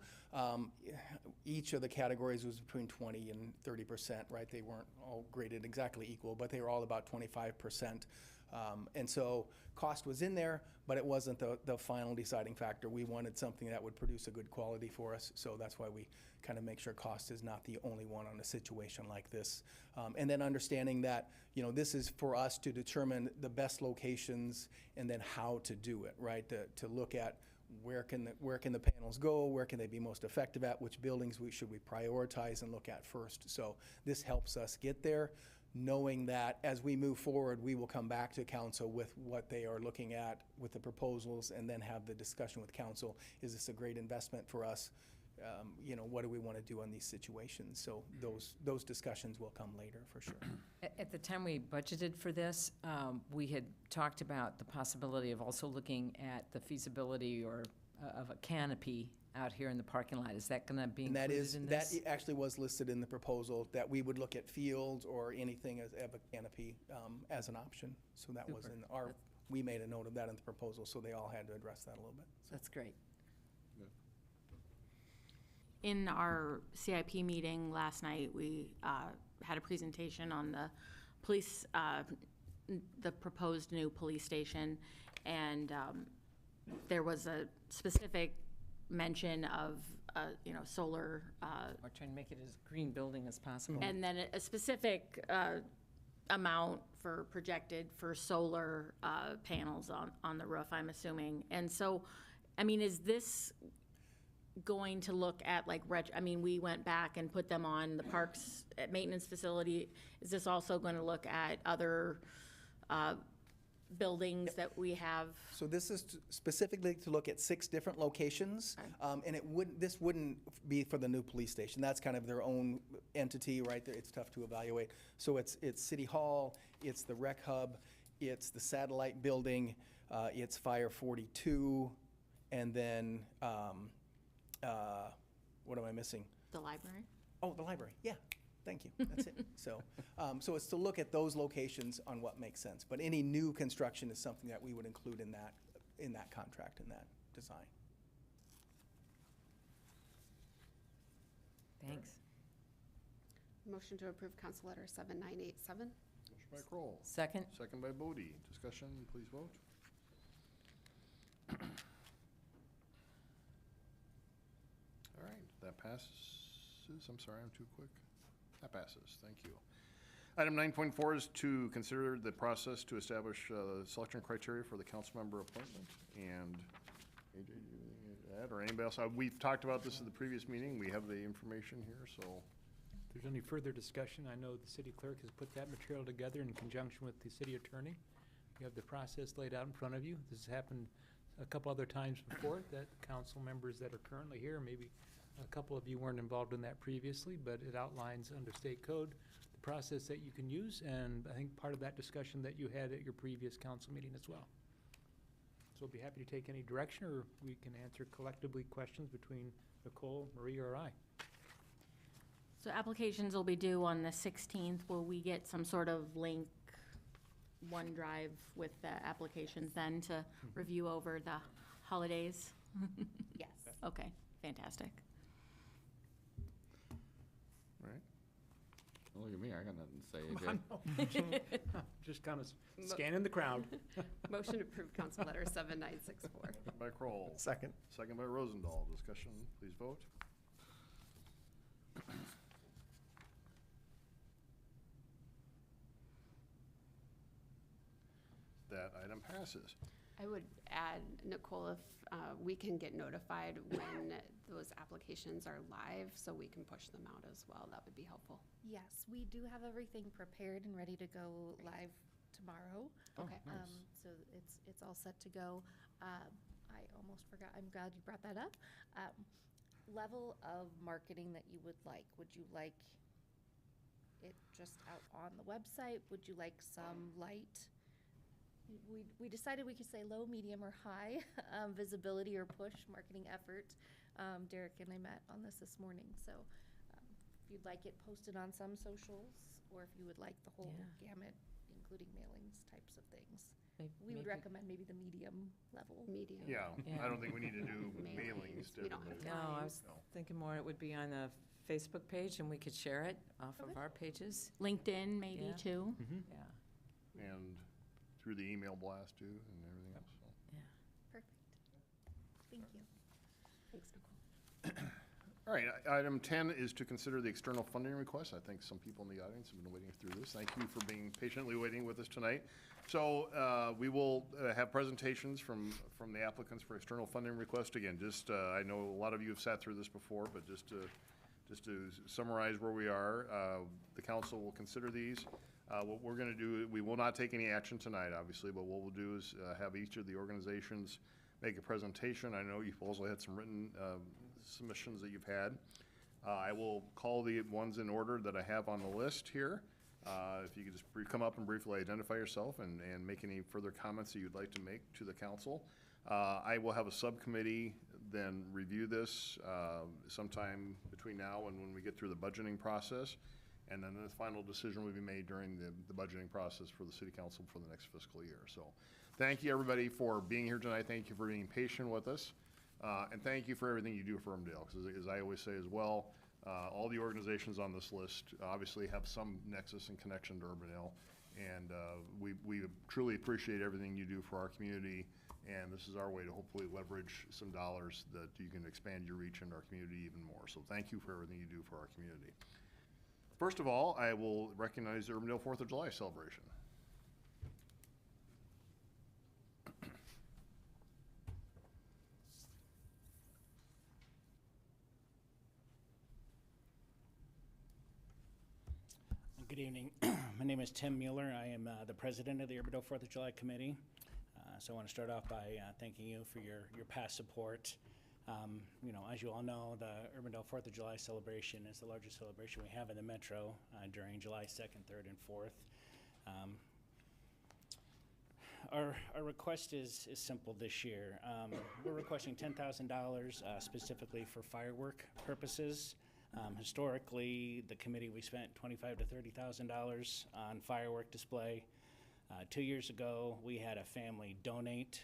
Each of the categories was between 20 and 30%, right? They weren't all graded exactly equal, but they were all about 25%. And so cost was in there, but it wasn't the final deciding factor. We wanted something that would produce a good quality for us, so that's why we kind of make sure cost is not the only one on a situation like this. And then understanding that, this is for us to determine the best locations and then how to do it, right? To look at where can the panels go? Where can they be most effective at? Which buildings should we prioritize and look at first? So this helps us get there, knowing that as we move forward, we will come back to council with what they are looking at with the proposals, and then have the discussion with council. Is this a great investment for us? What do we want to do on these situations? So those discussions will come later, for sure. At the time we budgeted for this, we had talked about the possibility of also looking at the feasibility of a canopy out here in the parking lot. Is that going to be And that included in this? that actually was listed in the proposal, that we would look at fields or anything as a canopy as an option. So that was in we made a note of that in the proposal, so they all had to address that a little bit. That's great. In our CIP meeting last night, we had a presentation on the police, the proposed new police station, and there was a specific mention of, solar, We're trying to make it as green building as possible. and then a specific amount projected for solar panels on the roof, I'm assuming. And so, is this going to look at we went back and put them on the parks maintenance facility. Is this also going to look at other buildings that we have? So this is specifically to look at 6 different locations, and this wouldn't be for the new police station. That's kind of their own entity, right there. It's tough to evaluate. So it's City Hall, it's the rec hub, it's the satellite building, it's Fire 42, and then what am I missing? The library? Oh, the library, yeah, thank you, that's it. So it's to look at those locations on what makes sense, but any new construction is something that we would include in that contract, in that design. Thanks. Motion to approve Council Letter 7987. Motion by Kroll. Second. Second by Bodie. Discussion, please vote. All right, that passes. I'm sorry, I'm too quick. That passes, thank you. Item 9.4 is to consider the process to establish selection criteria for the council member appointment. And AJ, do you have anything to add, or anybody else? We've talked about this in the previous meeting. We have the information here, so. If there's any further discussion, I know the city clerk has put that material together in conjunction with the city attorney. You have the process laid out in front of you. This has happened a couple other times before, that council members that are currently here, maybe a couple of you weren't involved in that previously, but it outlines under state code the process that you can use, and I think part of that discussion that you had at your previous council meeting as well. So I'll be happy to take any direction, or we can answer collectively questions between Nicole, Maria, or I. So applications will be due on the 16th. Will we get some sort of link, OneDrive with the applications then to review over the holidays? Yes. Okay, fantastic. All right. Well, look at me, I got nothing to say, AJ. Just kind of scanning the crowd. Motion to approve Council Letter 7964. Second by Kroll. Second. Second by Rosendahl. Discussion, please vote. That item passes. I would add, Nicole, if we can get notified when those applications are live, so we can push them out as well, that would be helpful. Yes, we do have everything prepared and ready to go live tomorrow. Okay. So it's all set to go. I almost forgot, I'm glad you brought that up. Level of marketing that you would like. Would you like it just out on the website? Would you like some light? We decided we could say low, medium, or high visibility or push marketing effort. Derek and I met on this morning, so if you'd like it posted on some socials, or if you would like the whole gamut, including mailings types of things. We would recommend maybe the medium level. Medium. Yeah, I don't think we need to do mailings. We don't have No, I time. was thinking more it would be on the Facebook page, and we could share it off of our pages. LinkedIn maybe Yeah. too. Yeah. And through the email blast too, and everything else. So. Perfect. Thank you. Thanks, Nicole. All right, item 10 is to consider the external funding request. I think some people in the audience have been waiting through this. Thank you for being patiently waiting with us tonight. So we will have presentations from the applicants for external funding request. Again, just I know a lot of you have sat through this before, but just to summarize where we are, the council will consider these. What we're going to do, we will not take any action tonight, obviously, but what we'll do is have each of the organizations make a presentation. I know you've also had some written submissions that you've had. I will call the ones in order that I have on the list here. If you could just come up and briefly identify yourself and make any further comments that you'd like to make to the council. I will have a subcommittee then review this sometime between now and when we get through the budgeting process. And then the final decision will be made during the budgeting process for the city council for the next fiscal year. So thank you, everybody, for being here tonight. Thank you for being patient with us. And thank you for everything you do for Urbandale, because as I always say as well, all the organizations on this list obviously have some nexus and connection to Urbandale, and we truly appreciate everything you do for our community, and this is our way to hopefully leverage some dollars that you can expand your reach into our community even more. So thank you for everything you do for our community. First of all, I will recognize the Urbandale 4th of July celebration. Good evening. My name is Tim Mueller. I am the president of the Urbandale 4th of July Committee. So I want to start off by thanking you for your past support. You know, as you all know, the Urbandale 4th of July celebration is the largest celebration we have in the metro during July 2nd, 3rd, and 4th. Our request is simple this year. We're requesting $10,000 specifically for firework purposes. Historically, the committee, we spent $25,000 to $30,000 on firework display. 2 years ago, we had a family donate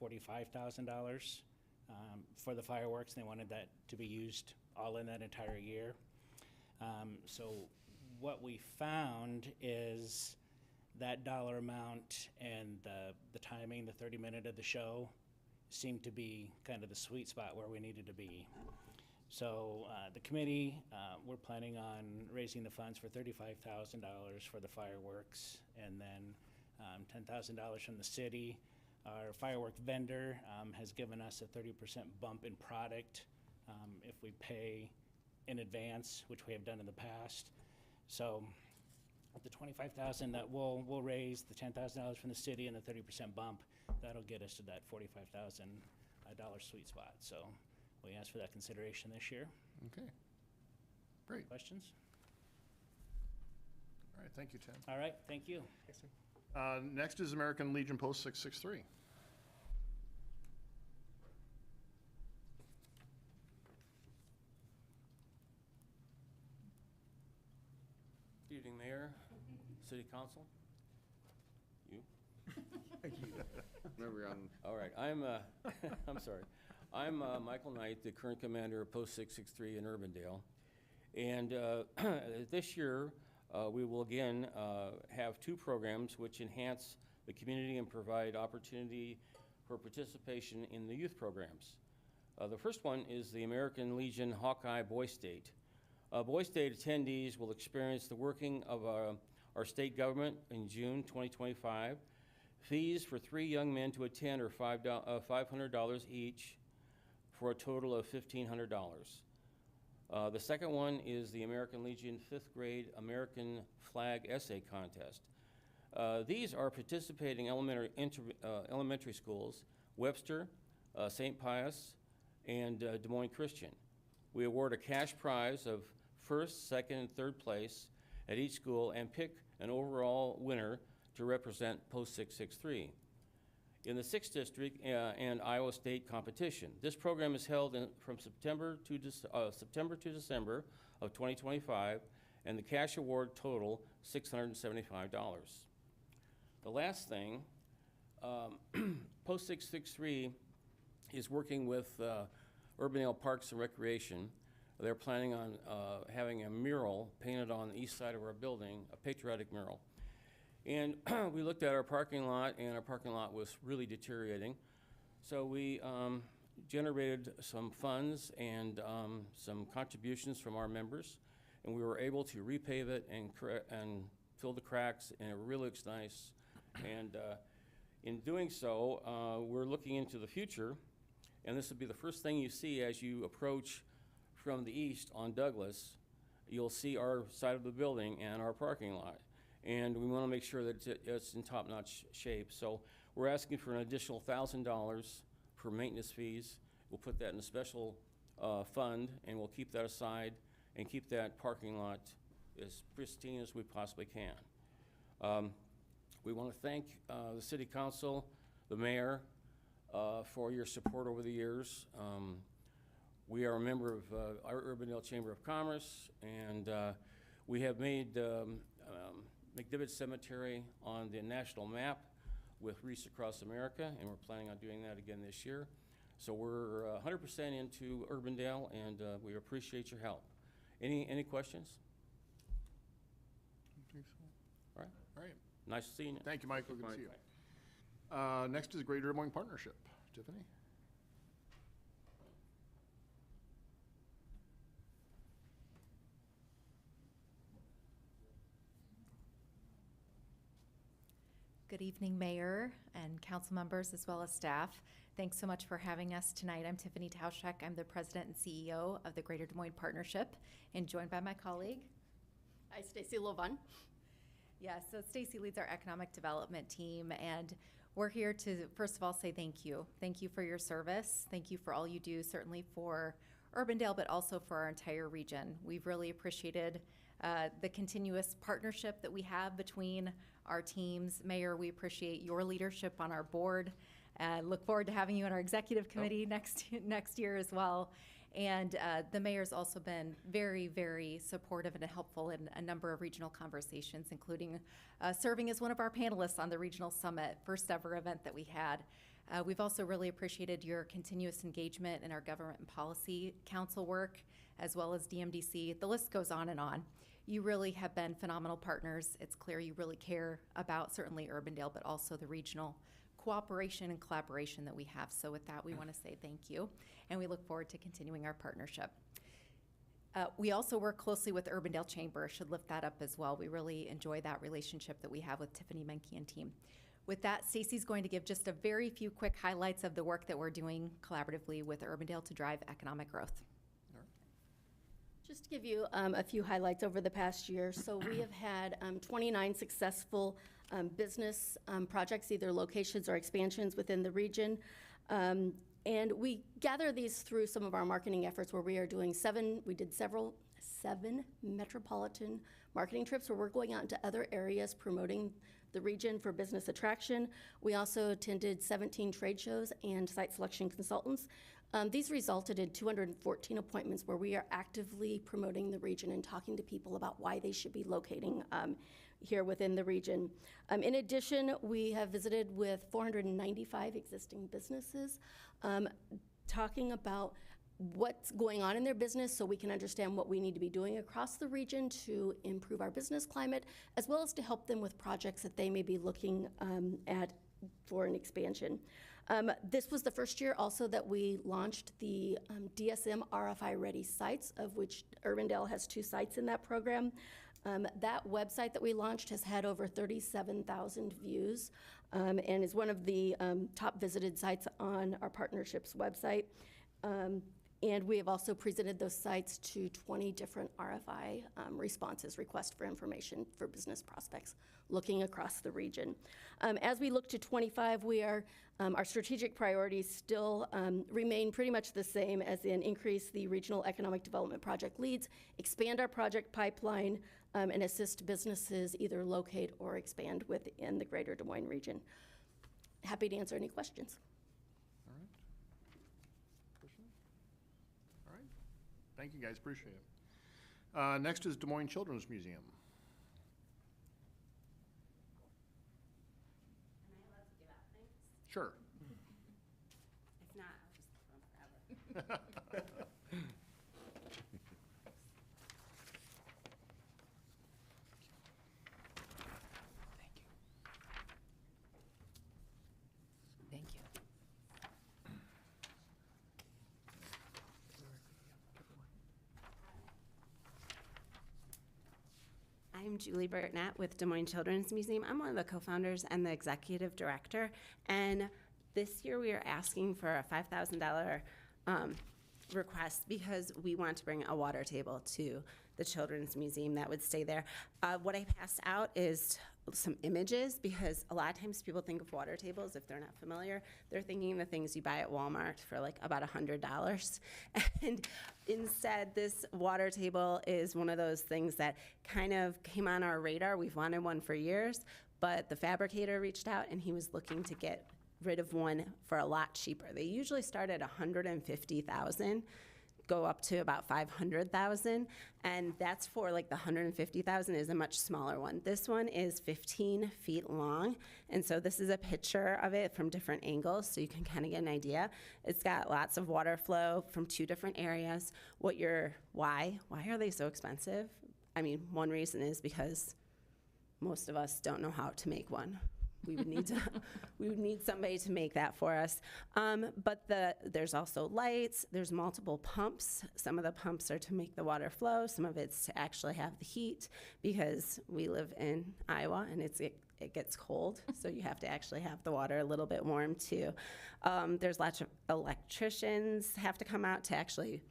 $45,000 for the fireworks, and they wanted that to be used all in that entire year. So what we found is that dollar amount and the timing, the 30-minute of the show, seemed to be kind of the sweet spot where we needed to be. So the committee, we're planning on raising the funds for $35,000 for the fireworks, and then $10,000 from the city. Our firework vendor has given us a 30% bump in product if we pay in advance, which we have done in the past. So the $25,000 that we'll raise, the $10,000 from the city, and the 30% bump, that'll get us to that $45,000 sweet spot. So we ask for that consideration this year. Okay, great. Questions? All right, thank you, Tim. All right, thank you. Yes, sir. Next is American Legion Post 663. Good evening, Mayor, City Council. You? Remember you're on. All right, I'm, I'm sorry. I'm Michael Knight, the current commander of Post 663 in Urbandale. And this year, we will again have two programs which enhance the community and provide opportunity for participation in the youth programs. The first one is the American Legion Hawkeye Boy State. Boy State attendees will experience the working of our state government in June 2025. Fees for 3 young men to attend are $500 each for a total of $1,500. The second one is the American Legion 5th grade American Flag Essay Contest. These are participating elementary schools, Webster, St. Pius, and Des Moines Christian. We award a cash prize of first, second, and third place at each school and pick an overall winner to represent Post 663 in the 6th District and Iowa State competition. This program is held from September to December of 2025, and the cash award total $675. The last thing, Post 663 is working with Urbandale Parks and Recreation. They're planning on having a mural painted on the east side of our building, a patriotic mural. And we looked at our parking lot, and our parking lot was really deteriorating. So we generated some funds and some contributions from our members, and we were able to repave it and fill the cracks, and it really looks nice. And in doing so, we're looking into the future, and this will be the first thing you see as you approach from the east on Douglas. You'll see our side of the building and our parking lot. And we want to make sure that it's in top-notch shape. So we're asking for an additional $1,000 for maintenance fees. We'll put that in a special fund, and we'll keep that aside and keep that parking lot as pristine as we possibly can. We want to thank the City Council, the Mayor, for your support over the years. We are a member of our Urbandale Chamber of Commerce, and we have made McDivitt Cemetery on the national map with Wreaths Across America, and we're planning on doing that again this year. So we're 100% into Urbandale, and we appreciate your help. Any questions? All right. All right. Nice seeing you. Thank you, Michael. Good to see you. Next is Greater Des Moines Partnership. Tiffany? Good evening, Mayor and council members, as well as staff. Thanks so much for having us tonight. I'm Tiffany Tauschek. I'm the president and CEO of the Greater Des Moines Partnership, and joined by my colleague. Hi, Stacy Lovan. Yeah, so Stacy leads our economic development team, and we're here to, first of all, say thank you. Thank you for your service. Thank you for all you do, certainly for Urbandale, but also for our entire region. We've really appreciated the continuous partnership that we have between our teams. Mayor, we appreciate your leadership on our board. Look forward to having you on our executive committee next year as well. And the mayor's also been very, very supportive and helpful in a number of regional conversations, including serving as one of our panelists on the Regional Summit, first ever event that we had. We've also really appreciated your continuous engagement in our Government and Policy Council work, as well as DMDC. The list goes on and on. You really have been phenomenal partners. It's clear you really care about certainly Urbandale, but also the regional cooperation and collaboration that we have. So with that, we want to say thank you, and we look forward to continuing our partnership. We also work closely with Urbandale Chamber, should lift that up as well. We really enjoy that relationship that we have with Tiffany Menke and team. With that, Stacy's going to give just a very few quick highlights of the work that we're doing collaboratively with Urbandale to drive economic growth. Just to give you a few highlights over the past year. So we have had 29 successful business projects, either locations or expansions within the region. And we gather these through some of our marketing efforts where we are doing seven metropolitan marketing trips where we're going out into other areas promoting the region for business attraction. We also attended 17 trade shows and site selection consultants. These resulted in 214 appointments where we are actively promoting the region and talking to people about why they should be locating here within the region. In addition, we have visited with 495 existing businesses, talking about what's going on in their business so we can understand what we need to be doing across the region to improve our business climate, as well as to help them with projects that they may be looking at for an expansion. This was the first year also that we launched the DSM RFI Ready sites, of which Urbandale has 2 sites in that program. That website that we launched has had over 37,000 views and is one of the top visited sites on our partnership's website. And we have also presented those sites to 20 different RFI responses, request for information for business prospects looking across the region. As we look to 25, we are, our strategic priorities still remain pretty much the same, as in increase the regional economic development project leads, expand our project pipeline, and assist businesses either locate or expand within the Greater Des Moines region. Happy to answer any questions. Thank you, guys. Appreciate it. Next is Des Moines Children's Museum. Am I allowed to give out things? Sure. If not, I'll just keep them forever. Thank you. I'm Julie Burtnett with Des Moines Children's Museum. I'm one of the co-founders and the executive director. And this year we are asking for a $5,000 request because we want to bring a water table to the Children's Museum that would stay there. What I passed out is some images because a lot of times people think of water tables, if they're not familiar, they're thinking the things you buy at Walmart for like about $100. And instead, this water table is one of those things that kind of came on our radar. We've wanted one for years, but the fabricator reached out and he was looking to get rid of one for a lot cheaper. They usually start at $150,000, go up to about $500,000, and that's for like the $150,000 is a much smaller one. This one is 15 feet long, and so this is a picture of it from different angles, so you can kind of get an idea. It's got lots of water flow from 2 different areas. Why are they so expensive? I mean, one reason is because most of us don't know how to make one. We would need somebody to make that for us. But there's also lights, there's multiple pumps. Some of the pumps are to make the water flow, some of it's to actually have the heat because we live in Iowa and it gets cold, so you have to actually have the water a little bit warm too. There's lots of electricians have to come out to actually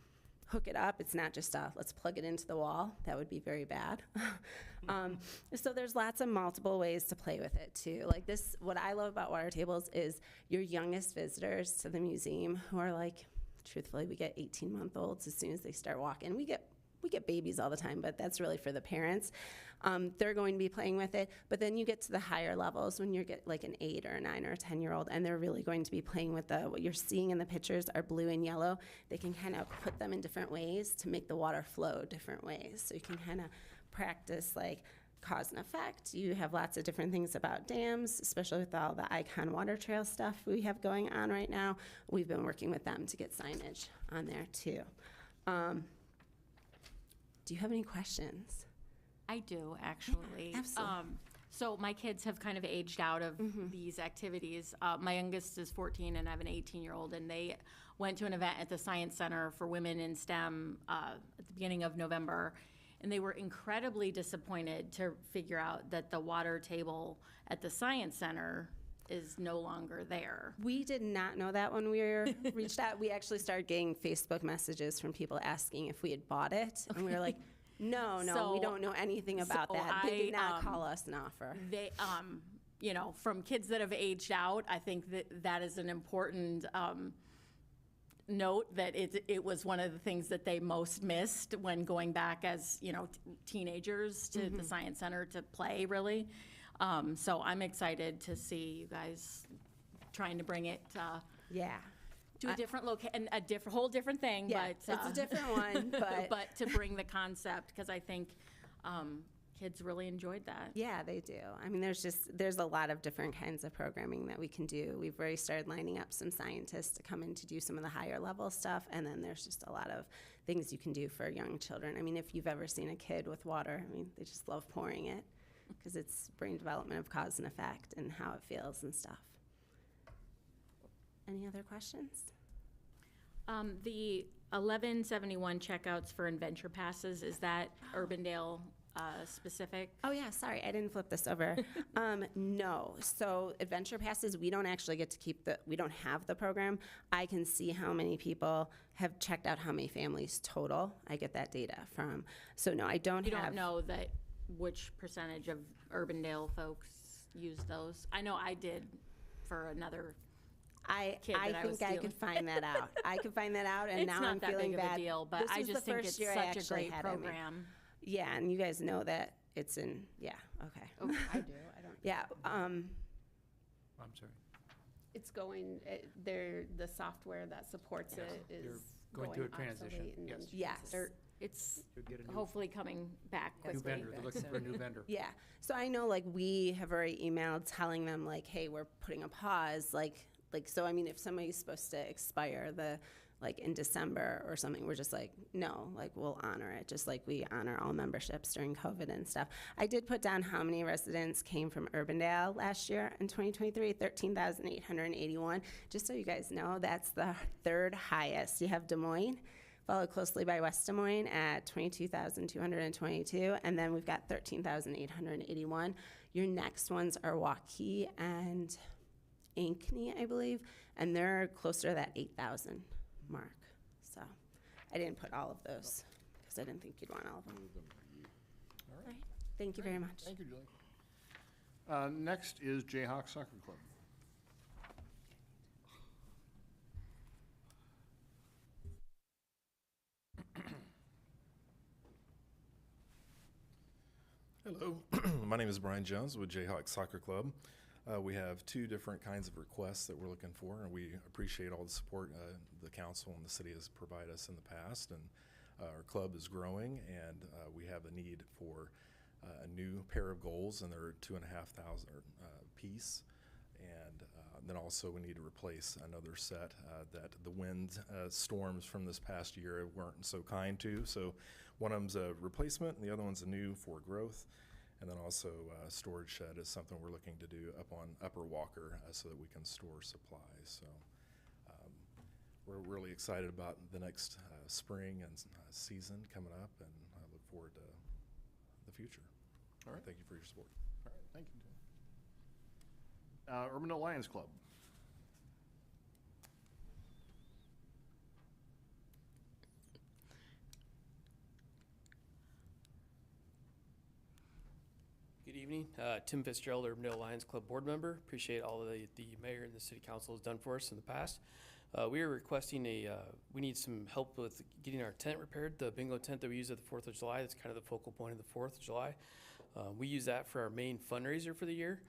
hook it up. It's not just let's plug it into the wall. That would be very bad. So there's lots of multiple ways to play with it too. Like this, what I love about water tables is your youngest visitors to the museum who are like, truthfully, we get 18-month-olds as soon as they start walking. We get babies all the time, but that's really for the parents. They're going to be playing with it, but then you get to the higher levels when you get like an 8 or a 9 or a 10-year-old, and they're really going to be playing with what you're seeing in the pictures are blue and yellow. They can kind of put them in different ways to make the water flow different ways. So you can kind of practice like cause and effect. You have lots of different things about dams, especially with all the Icon Water Trail stuff we have going on right now. We've been working with them to get signage on there too. Do you have any questions? I do, actually. Yeah, absolutely. So my kids have kind of aged out of these activities. My youngest is 14 and I have an 18-year-old, and they went to an event at the Science Center for Women in STEM at the beginning of November, and they were incredibly disappointed to figure out that the water table at the Science Center is no longer there. We did not know that when we reached out. We actually started getting Facebook messages from people asking if we had bought it, and we were like, no, we don't know anything about that. They did not call us an offer. They, from kids that have aged out, I think that is an important note that it was one of the things that they most missed when going back as, teenagers to the Science Center to play, really. So I'm excited to see you guys trying to bring it to a different location, whole different thing. Yeah, but it's a different one, but to bring the concept, because I think kids really enjoyed that. Yeah, they do. I mean, there's a lot of different kinds of programming that we can do. We've already started lining up some scientists to come in to do some of the higher level stuff, and then there's just a lot of things you can do for young children. I mean, if you've ever seen a kid with water, I mean, they just love pouring it because it's brain development of cause and effect and how it feels and stuff. Any other questions? The 1171 checkouts for Adventure Passes, is that Urbandale specific? Oh yeah, sorry, I didn't flip this over. No, so Adventure Passes, we don't actually get to we don't have the program. I can see how many people have checked out how many families total. I get that data from, so no, I don't have. You don't know which percentage of Urbandale folks use those? I know I did for another I think I could find that out. I could find that out, and it's now not I'm that feeling big bad. Of a deal, but this I was just the think first it's year I such a actually great had it. program. Yeah, and you guys know that it's in. Yeah. Okay. Oh, I do. I don't. Yeah. I'm sorry. It's going. The software that supports it is going through a transition. obsolete and then Yes. It's You'll get a new hopefully coming back new quickly. vendor. They're looking for a new vendor. Yeah. So I know, like, we have already emailed telling them, like, hey, we're putting a pause. Like, so I mean, if somebody's supposed to expire in December or something, we're just like, no, like, we'll honor it, just like we honor all memberships during COVID and stuff. I did put down how many residents came from Urbandale last year in 2023, 13,881. Just so you guys know, that's the third highest. You have Des Moines followed closely by West Des Moines at 22,222, and then we've got 13,881. Your next ones are Waukee and Ankeny, I believe, and they're closer to that 8,000 mark. So I didn't put all of those because I didn't think you'd want all of them. All right. Thank you very much. Thank you, Julie. Next is Jayhawk Soccer Club. Hello, my name is Brian Jones with Jayhawk Soccer Club. We have two different kinds of requests that we're looking for, and we appreciate all the support the council and the city has provided us in the past. And our club is growing, and we have a need for a new pair of goals, and they're 2,500 piece. And then also we need to replace another set that the wind storms from this past year weren't so kind to. So one of them's a replacement, and the other one's a new for growth. And then also storage shed is something we're looking to do up on Upper Walker so that we can store supplies. So we're really excited about the next spring and season coming up, and I look forward to the future. All right. Thank you for your support. All right, thank you, Tim. Urbandale Lions Club. Good evening. Tim Fitzgerald, Urbandale Lions Club board member. Appreciate all the mayor and the city council has done for us in the past. We are requesting we need some help with getting our tent repaired. The bingo tent that we use at the 4th of July, that's kind of the focal point of the 4th of July. We use that for our main fundraiser for the year.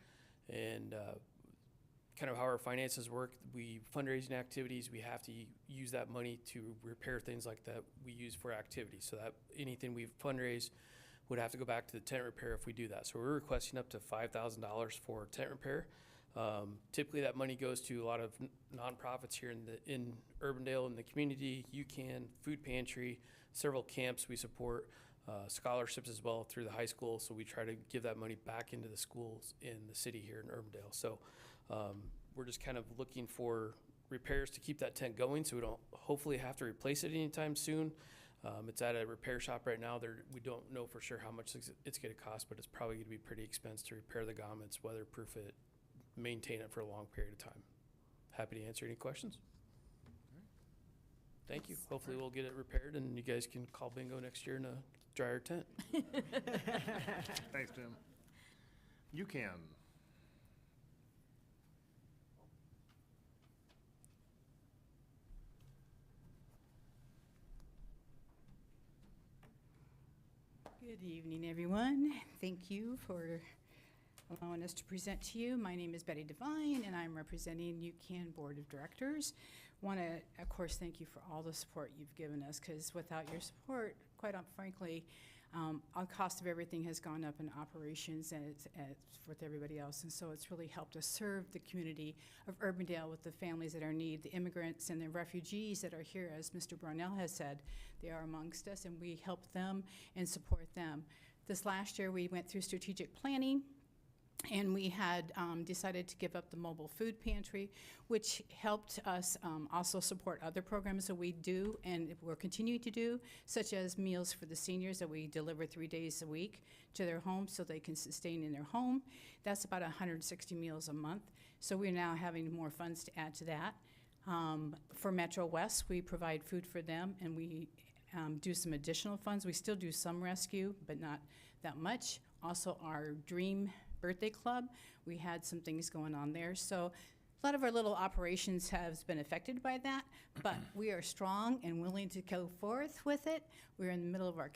And kind of how our finances work, fundraising activities, we have to use that money to repair things like that we use for activities. So that anything we've fundraised would have to go back to the tent repair if we do that. So we're requesting up to $5,000 for tent repair. Typically that money goes to a lot of nonprofits here in Urbandale in the community, UCAN, Food Pantry, several camps we support, scholarships as well through the high school. So we try to give that money back into the schools in the city here in Urbandale. So we're just kind of looking for repairs to keep that tent going so we don't hopefully have to replace it anytime soon. It's at a repair shop right now. We don't know for sure how much it's going to cost, but it's probably going to be pretty expensive to repair the grommets, weatherproof it, maintain it for a long period of time. Happy to answer any questions. Thank you. Hopefully we'll get it repaired and you guys can call bingo next year in a drier tent. Thanks, Tim. UCAN. Good evening, everyone. Thank you for allowing us to present to you. My name is Betty Devine, and I'm representing UCAN Board of Directors. Want to, of course, thank you for all the support you've given us, because without your support, quite frankly, our cost of everything has gone up in operations and it's with everybody else. And so it's really helped us serve the community of Urbandale with the families that are in need, the immigrants and the refugees that are here, as Mr. Brownell has said. They are amongst us, and we help them and support them. This last year, we went through strategic planning, and we had decided to give up the mobile food pantry, which helped us also support other programs that we do and we're continuing to do, such as meals for the seniors that we deliver 3 days a week to their homes so they can sustain in their home. That's about 160 meals a month. So we're now having more funds to add to that. For Metro West, we provide food for them, and we do some additional funds. We still do some rescue, but not that much. Also, our Dream Birthday Club, we had some things going on there. So a lot of our little operations has been affected by that, but we are strong and willing to go forth with it. We're in the middle of our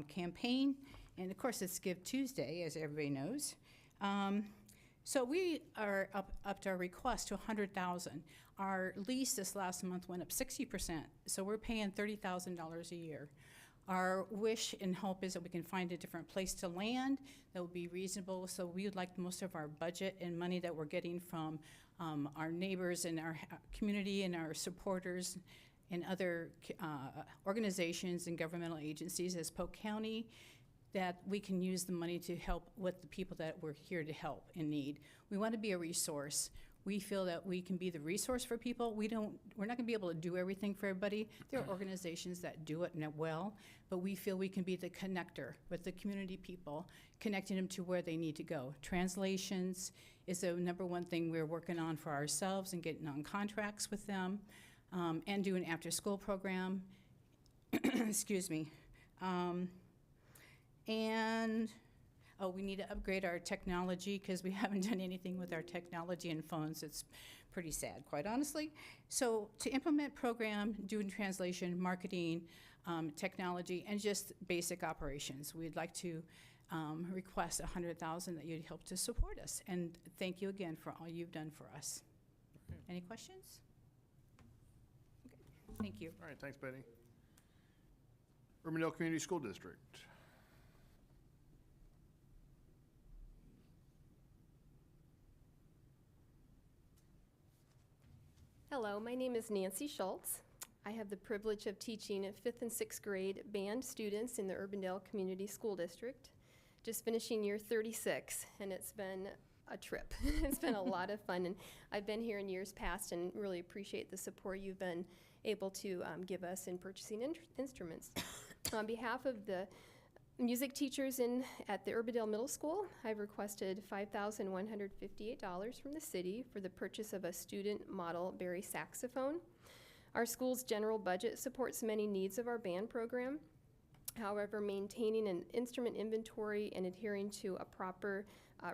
campaign, and of course it's Give Tuesday, as everybody knows. So we are up to our request to $100,000. Our lease this last month went up 60%, so we're paying $30,000 a year. Our wish and hope is that we can find a different place to land that will be reasonable. So we would like most of our budget and money that we're getting from our neighbors and our community and our supporters and other organizations and governmental agencies as Polk County, that we can use the money to help with the people that we're here to help in need. We want to be a resource. We feel that we can be the resource for people. We're not gonna be able to do everything for everybody. There are organizations that do it well, but we feel we can be the connector with the community people, connecting them to where they need to go. Translations is the number one thing we're working on for ourselves and getting on contracts with them, and do an after-school program. Excuse me. We need to upgrade our technology because we haven't done anything with our technology and phones. It's pretty sad, quite honestly. So to implement program, doing translation, marketing, technology, and just basic operations, we'd like to request $100,000 that you'd help to support us. And thank you again for all you've done for us. Any questions? Okay, thank you. All right, thanks, Betty. Urbandale Community School District. Hello, my name is Nancy Schultz. I have the privilege of teaching 5th and 6th grade band students in the Urbandale Community School District. Just finishing year 36, and it's been a trip. It's been a lot of fun, and I've been here in years past and really appreciate the support you've been able to give us in purchasing instruments. On behalf of the music teachers at the Urbandale Middle School, I've requested $5,158 from the city for the purchase of a student model Barry saxophone. Our school's general budget supports many needs of our band program. However, maintaining an instrument inventory and adhering to a proper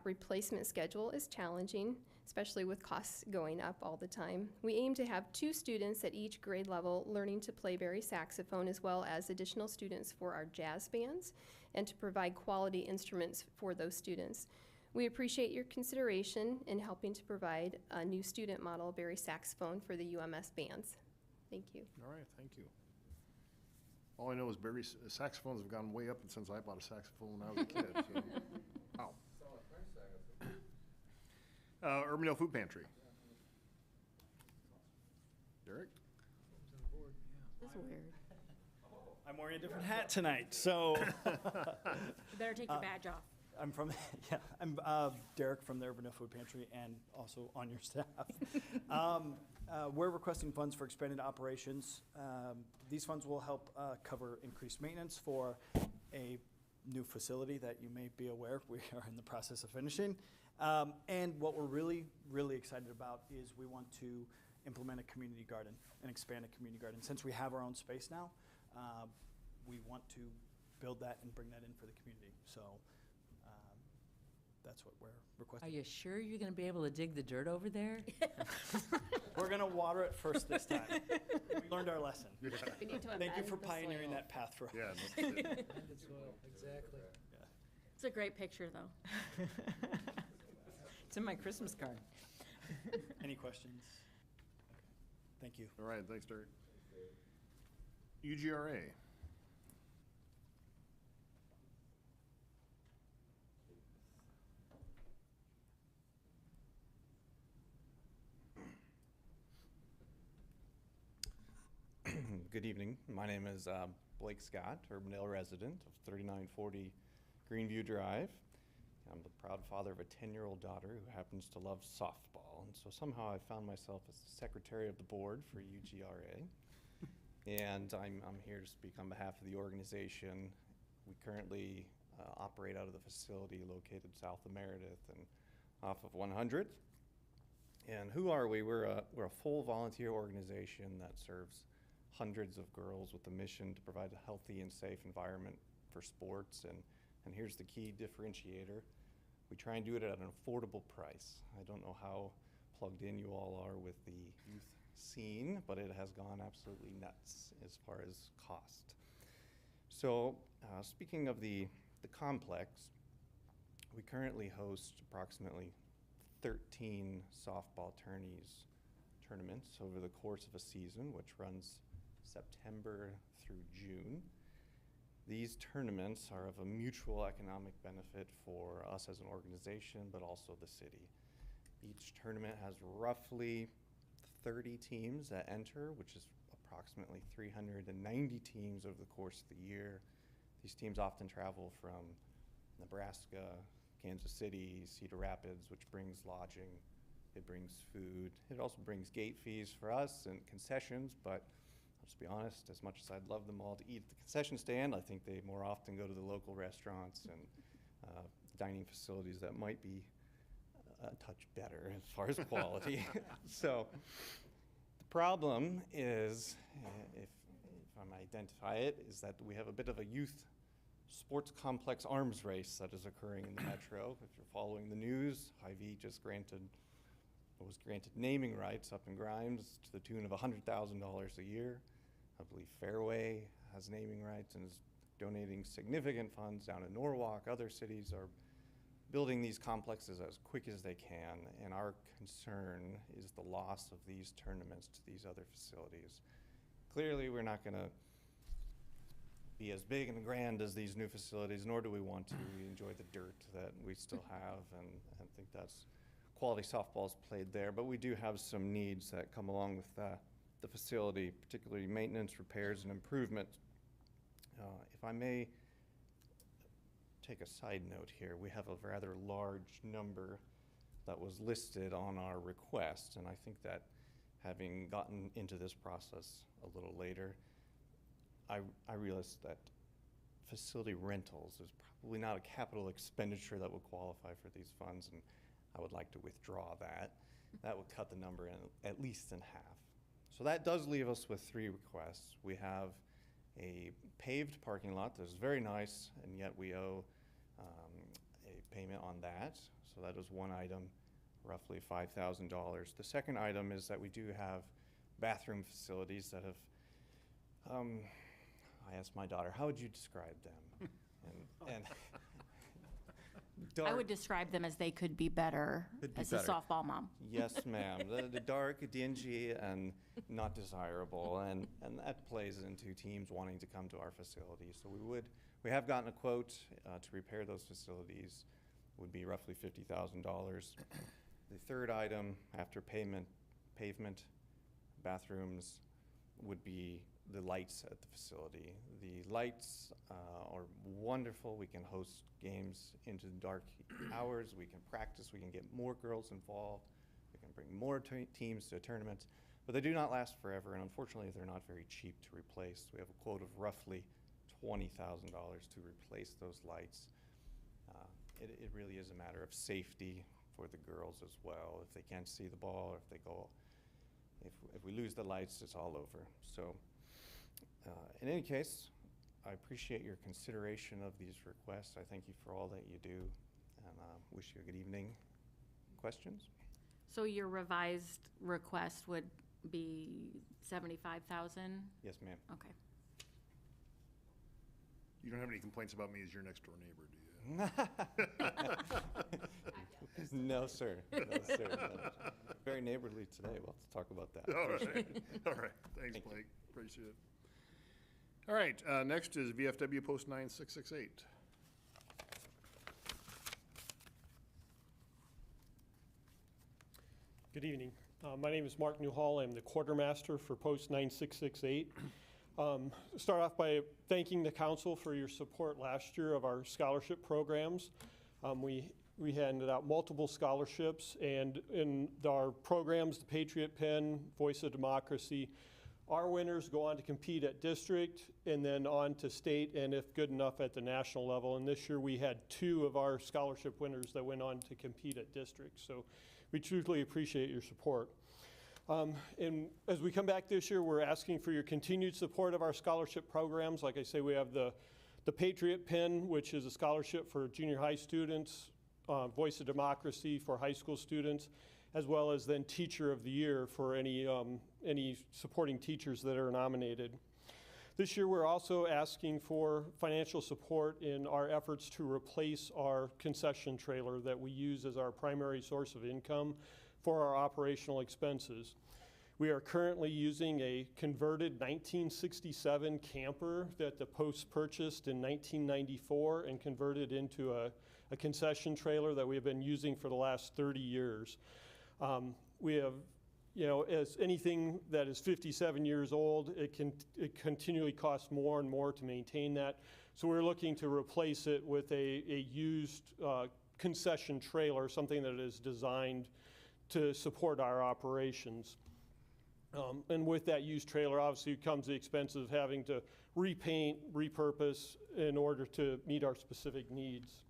replacement schedule is challenging, especially with costs going up all the time. We aim to have 2 students at each grade level learning to play Barry saxophone, as well as additional students for our jazz bands, and to provide quality instruments for those students. We appreciate your consideration in helping to provide a new student model Barry saxophone for the UMS bands. Thank you. All right, thank you. All I know is Barry saxophones have gone way up since I bought a saxophone when I was a kid. So. Wow. Urbandale Food Pantry. Derek? That's weird. I'm wearing a different hat tonight, so. You better take your badge off. I'm from, I'm Derek from the Urbandale Food Pantry and also on your staff. We're requesting funds for expanded operations. These funds will help cover increased maintenance for a new facility that you may be aware we are in the process of finishing. And what we're really, really excited about is we want to implement a community garden and expand a community garden. Since we have our own space now, we want to build that and bring that in for the community. So that's what we're requesting. Are you sure you're going to be able to dig the dirt over there? We're going to water it first this time. We learned our lesson. We need to Thank you amend for the pioneering soil. that path for us. Yeah, Exactly. It's a great picture, though. It's in my Christmas card. Any questions? Okay. Thank you. All right, thanks, Derek. UGRA. Good evening. My name is Blake Scott, Urbandale resident of 3940 Greenview Drive. I'm the proud father of a 10-year-old daughter who happens to love softball, and so somehow I found myself as the secretary of the board for UGRA. And I'm here to speak on behalf of the organization. We currently operate out of the facility located south of Meredith and off of 100. And who are we? We're a full volunteer organization that serves hundreds of girls with a mission to provide a healthy and safe environment for sports. And here's the key differentiator. We try and do it at an affordable price. I don't know how plugged in you all are with the youth scene, but it has gone absolutely nuts as far as cost. So speaking of the complex, we currently host approximately 13 softball tournaments over the course of a season, which runs September through June. These tournaments are of a mutual economic benefit for us as an organization, but also the city. Each tournament has roughly 30 teams that enter, which is approximately 390 teams over the course of the year. These teams often travel from Nebraska, Kansas City, Cedar Rapids, which brings lodging it brings food. It also brings gate fees for us and concessions, but I'll just be honest, as much as I'd love them all to eat at the concession stand, I think they more often go to the local restaurants and dining facilities that might be a touch better as far as quality. So the problem is, if I might identify it, is that we have a bit of a youth sports complex arms race that is occurring in the metro. If you're following the news, Hy-Vee just was granted naming rights up in Grimes to the tune of $100,000 a year. I believe Fairway has naming rights and is donating significant funds down in Norwalk. Other cities are building these complexes as quick as they can, and our concern is the loss of these tournaments to these other facilities. Clearly, we're not going to be as big and grand as these new facilities, nor do we want to. We enjoy the dirt that we still have, and I think that's quality softball's played there, but we do have some needs that come along with the facility, particularly maintenance, repairs, and improvement. If I may take a side note here, we have a rather large number that was listed on our request, and I think that having gotten into this process a little later, I realized that facility rentals is probably not a capital expenditure that would qualify for these funds, and I would like to withdraw that. That would cut the number at least in half. So that does leave us with 3 requests. We have a paved parking lot that is very nice, and yet we owe a payment on that. So that is one item, roughly $5,000. The second item is that we do have bathroom facilities that have, I asked my daughter, how would you describe them? And I would describe them as they could be better as a softball mom. Yes, ma'am. The dark, dingy, and not desirable, and that plays into teams wanting to come to our facilities. So we have gotten a quote to repair those facilities. Would be roughly $50,000. The third item after pavement, bathrooms, would be the lights at the facility. The lights are wonderful. We can host games into the dark hours. We can practice. We can get more girls involved. We can bring more teams to tournaments. But they do not last forever, and unfortunately, they're not very cheap to replace. We have a quote of roughly $20,000 to replace those lights. It really is a matter of safety for the girls as well. If they can't see the ball, or if we lose the lights, it's all over. So in any case, I appreciate your consideration of these requests. I thank you for all that you do, and wish you a good evening. Questions? So your revised request would be $75,000? Yes, ma'am. Okay. You don't have any complaints about me as your next door neighbor, do you? No, sir. No, sir. No. Very neighborly today. We'll have to talk about that. All right. All right. Thanks, Blake. Appreciate it. All right. Next is VFW Post 9668. Good evening. My name is Mark Newhall. I'm the quartermaster for Post 9668. Start off by thanking the council for your support last year of our scholarship programs. We handed out multiple scholarships, and in our programs, the Patriot Pen, Voice of Democracy, our winners go on to compete at district and then on to state, and if good enough, at the national level. And this year we had 2 of our scholarship winners that went on to compete at district. So we truly appreciate your support. And as we come back this year, we're asking for your continued support of our scholarship programs. Like I say, we have the Patriot Pen, which is a scholarship for junior high students, Voice of Democracy for high school students, as well as then Teacher of the Year for any supporting teachers that are nominated. This year, we're also asking for financial support in our efforts to replace our concession trailer that we use as our primary source of income for our operational expenses. We are currently using a converted 1967 camper that the Post purchased in 1994 and converted into a concession trailer that we have been using for the last 30 years. We have, as anything that is 57 years old, it continually costs more and more to maintain that. So we're looking to replace it with a used concession trailer, something that is designed to support our operations. And with that used trailer, obviously comes the expense of having to repaint, repurpose in order to meet our specific needs.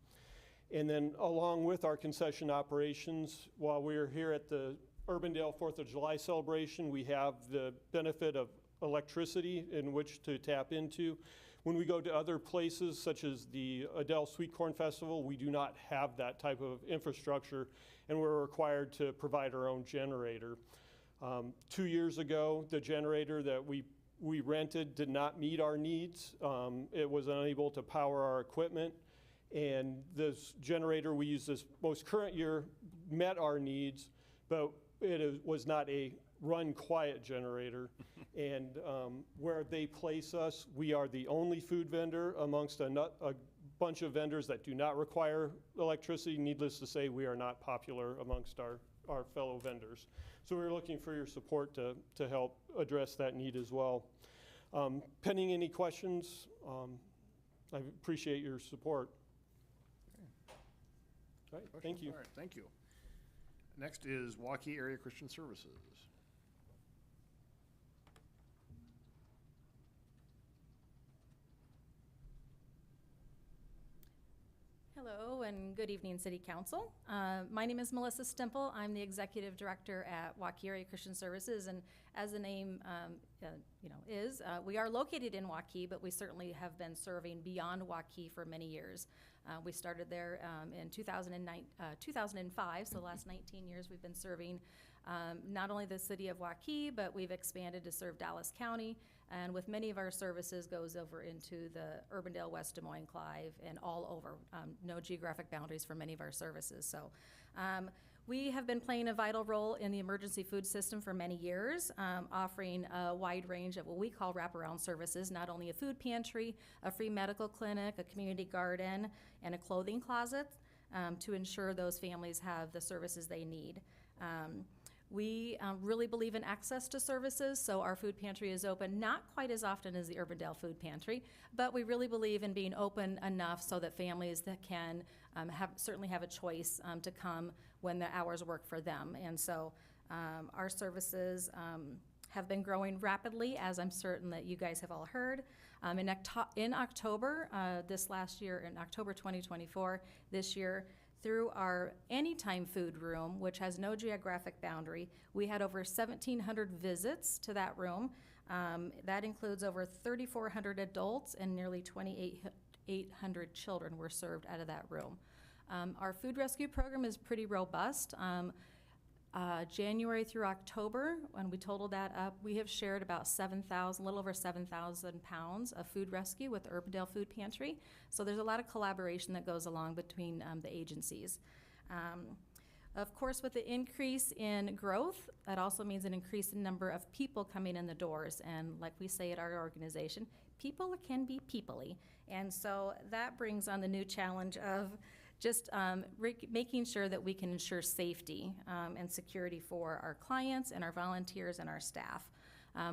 And then along with our concession operations, while we're here at the Urbandale 4th of July celebration, we have the benefit of electricity in which to tap into. When we go to other places, such as the Adele Sweet Corn Festival, we do not have that type of infrastructure, and we're required to provide our own generator. 2 years ago, the generator that we rented did not meet our needs. It was unable to power our equipment, and this generator we use this most current year met our needs, but was not a run quiet generator. And where they place us, we are the only food vendor amongst a bunch of vendors that do not require electricity. Needless to say, we are not popular amongst our fellow vendors. So we're looking for your support to help address that need as well. Pending any questions, I appreciate your support. All right, thank you. All right, thank you. Next is Waukee Area Christian Services. Hello and good evening, City Council. My name is Melissa Stemple. I'm the Executive Director at Waukee Area Christian Services, and as the name is, we are located in Waukee, but we certainly have been serving beyond Waukee for many years. We started there in 2005, so the last 19 years we've been serving not only the city of Waukee, but we've expanded to serve Dallas County, and with many of our services goes over into the Urbandale, West Des Moines, Clive, and all over. No geographic boundaries for many of our services. So we have been playing a vital role in the emergency food system for many years, offering a wide range of what we call wraparound services, not only a food pantry, a free medical clinic, a community garden, and a clothing closet to ensure those families have the services they need. We really believe in access to services, so our food pantry is open not quite as often as the Urbandale Food Pantry, but we really believe in being open enough so that families that can certainly have a choice to come when the hours work for them. And so our services have been growing rapidly, as I'm certain that you guys have all heard. In October, this last year, in October 2024, this year, through our Anytime Food Room, which has no geographic boundary, we had over 1,700 visits to that room. That includes over 3,400 adults and nearly 2,800 children were served out of that room. Our food rescue program is pretty robust. January through October, when we totaled that up, we have shared about a little over 7,000 pounds of food rescue with the Urbandale Food Pantry. So there's a lot of collaboration that goes along between the agencies. Of course, with the increase in growth, that also means an increase in number of people coming in the doors. And like we say at our organization, people can be people-y. And so that brings on the new challenge of just making sure that we can ensure safety and security for our clients and our volunteers and our staff.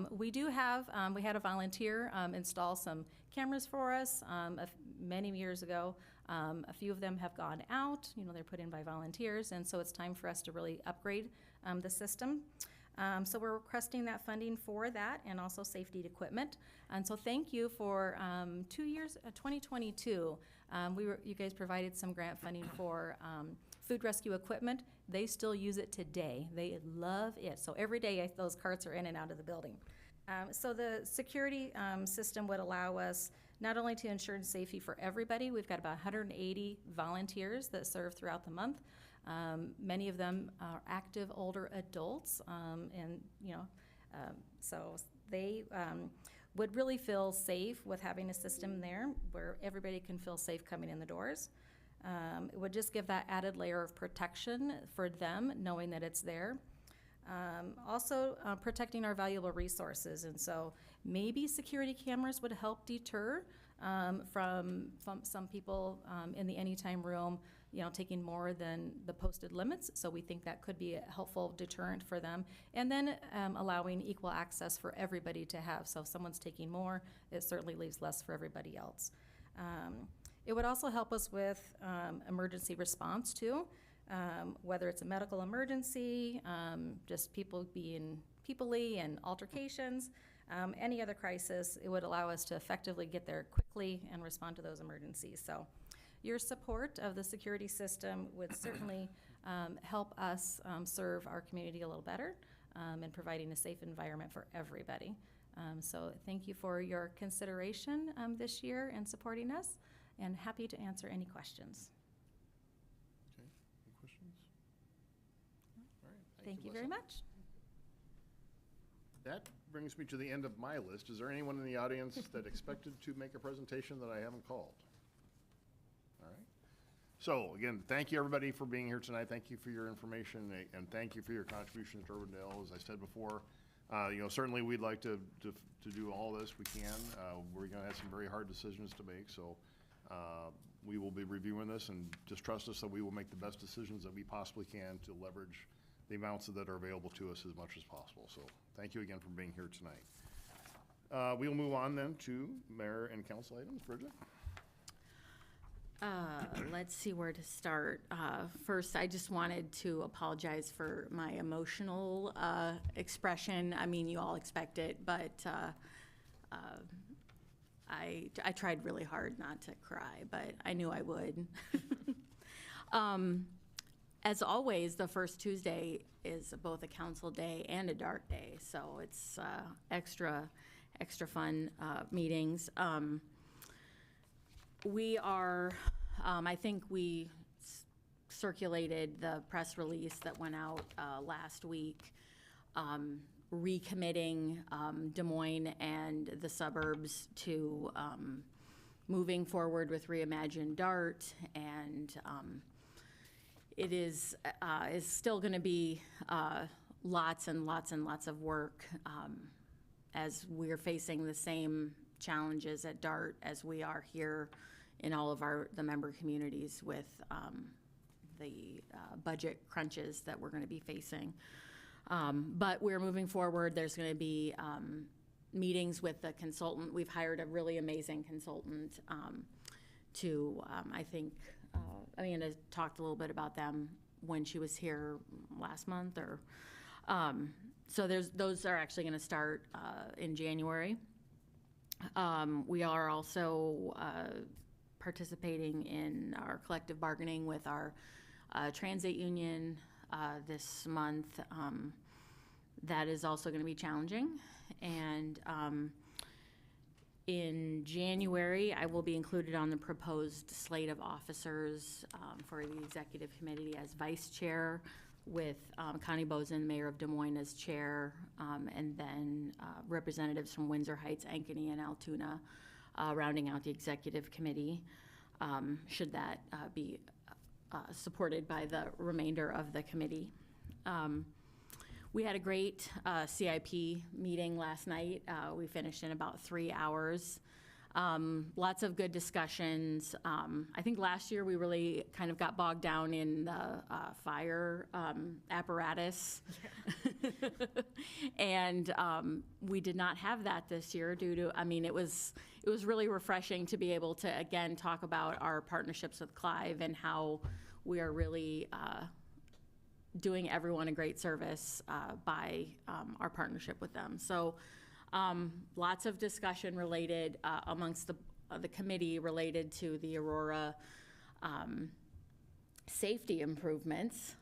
We had a volunteer install some cameras for us many years ago. A few of them have gone out, they're put in by volunteers, and so it's time for us to really upgrade the system. So we're requesting that funding for that and also safety equipment. And so thank you for 2 years, 2022. You guys provided some grant funding for food rescue equipment. They still use it today. They love it. So every day those carts are in and out of the building. So the security system would allow us not only to ensure safety for everybody. We've got about 180 volunteers that serve throughout the month. Many of them are active older adults, so they would really feel safe with having a system there where everybody can feel safe coming in the doors. It would just give that added layer of protection for them, knowing that it's there. Also, protecting our valuable resources, and so maybe security cameras would help deter from some people in the Anytime room, taking more than the posted limits. So we think that could be a helpful deterrent for them. And then allowing equal access for everybody to have. So if someone's taking more, it certainly leaves less for everybody else. It would also help us with emergency response too. whether it's a medical emergency, just people being peoply and altercations, any other crisis. It would allow us to effectively get there quickly and respond to those emergencies. So your support of the security system would certainly help us serve our community a little better and providing a safe environment for everybody. So thank you for your consideration this year and supporting us, and happy to answer any questions. Okay, any questions? All right. Thank you Melissa. very much. That brings me to the end of my list. Is there anyone in the audience that expected to make a presentation that I haven't called? All right. So again, thank you everybody for being here tonight. Thank you for your information and thank you for your contributions to Urbandale. As I said before, certainly we'd like to do all this we can. We're going to have some very hard decisions to make, so we will be reviewing this, and just trust us that we will make the best decisions that we possibly can to leverage the amounts that are available to us as much as possible. So thank you again for being here tonight. We'll move on then to mayor and council items. Bridget? Let's see where to start. First, I just wanted to apologize for my emotional expression. I mean, you all expect it, but I tried really hard not to cry, but I knew I would. As always, the first Tuesday is both a council day and a dark day, so it's extra fun meetings. We are, I think we circulated the press release that went out last week, recommitting Des Moines and the suburbs to moving forward with Reimagine DART, and it is still going to be lots and lots and lots of work as we're facing the same challenges at DART as we are here in all of the member communities with the budget crunches that we're going to be facing. But we're moving forward. There's going to be meetings with the consultant. We've hired a really amazing consultant to, I think, Amanda talked a little bit about them when she was here last month, so those are actually going to start in January. We are also participating in our collective bargaining with our transit union this month. That is also going to be challenging. And in January, I will be included on the proposed slate of officers for the executive committee as vice chair, with Connie Bozen, mayor of Des Moines, as chair, and then representatives from Windsor Heights, Ankeny, and Altoona rounding out the executive committee, should that be supported by the remainder of the committee. We had a great CIP meeting last night. We finished in about 3 hours. Lots of good discussions. I think last year we really kind of got bogged down in the fire apparatus. And we did not have that this year due to, it was really refreshing to be able to, again, talk about our partnerships with Clive and how we are really doing everyone a great service by our partnership with them. So lots of discussion related amongst the committee related to the Aurora safety improvements.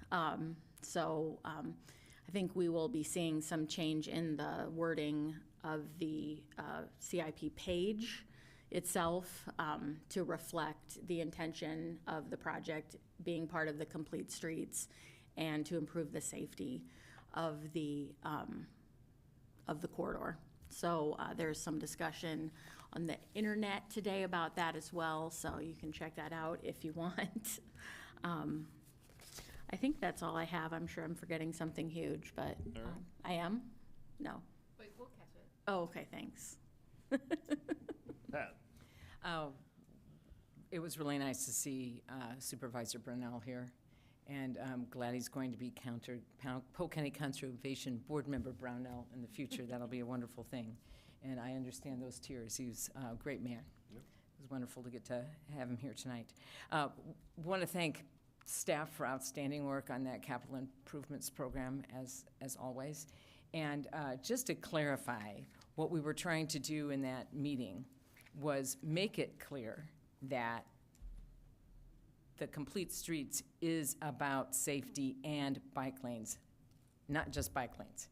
So I think we will be seeing some change in the wording of the CIP page itself to reflect the intention of the project being part of the Complete Streets and to improve the safety of the corridor. So there's some discussion on the internet today about that as well, so you can check that out if you want. I think that's all I have. I'm sure I'm forgetting something huge, but I am? No. Wait, we'll catch it. Oh, okay, thanks. Pat? Oh, it was really nice to see Supervisor Brunel here. And I'm glad he's going to be Polk County Conservation Board Member Brownell in the future. That'll be a wonderful thing. And I understand those tears. He was a great man. Yep. It was wonderful to get to have him here tonight. Want to thank staff for outstanding work on that capital improvements program, as always. And just to clarify, what we were trying to do in that meeting was make it clear that the Complete Streets is about safety and bike lanes, not just bike lanes.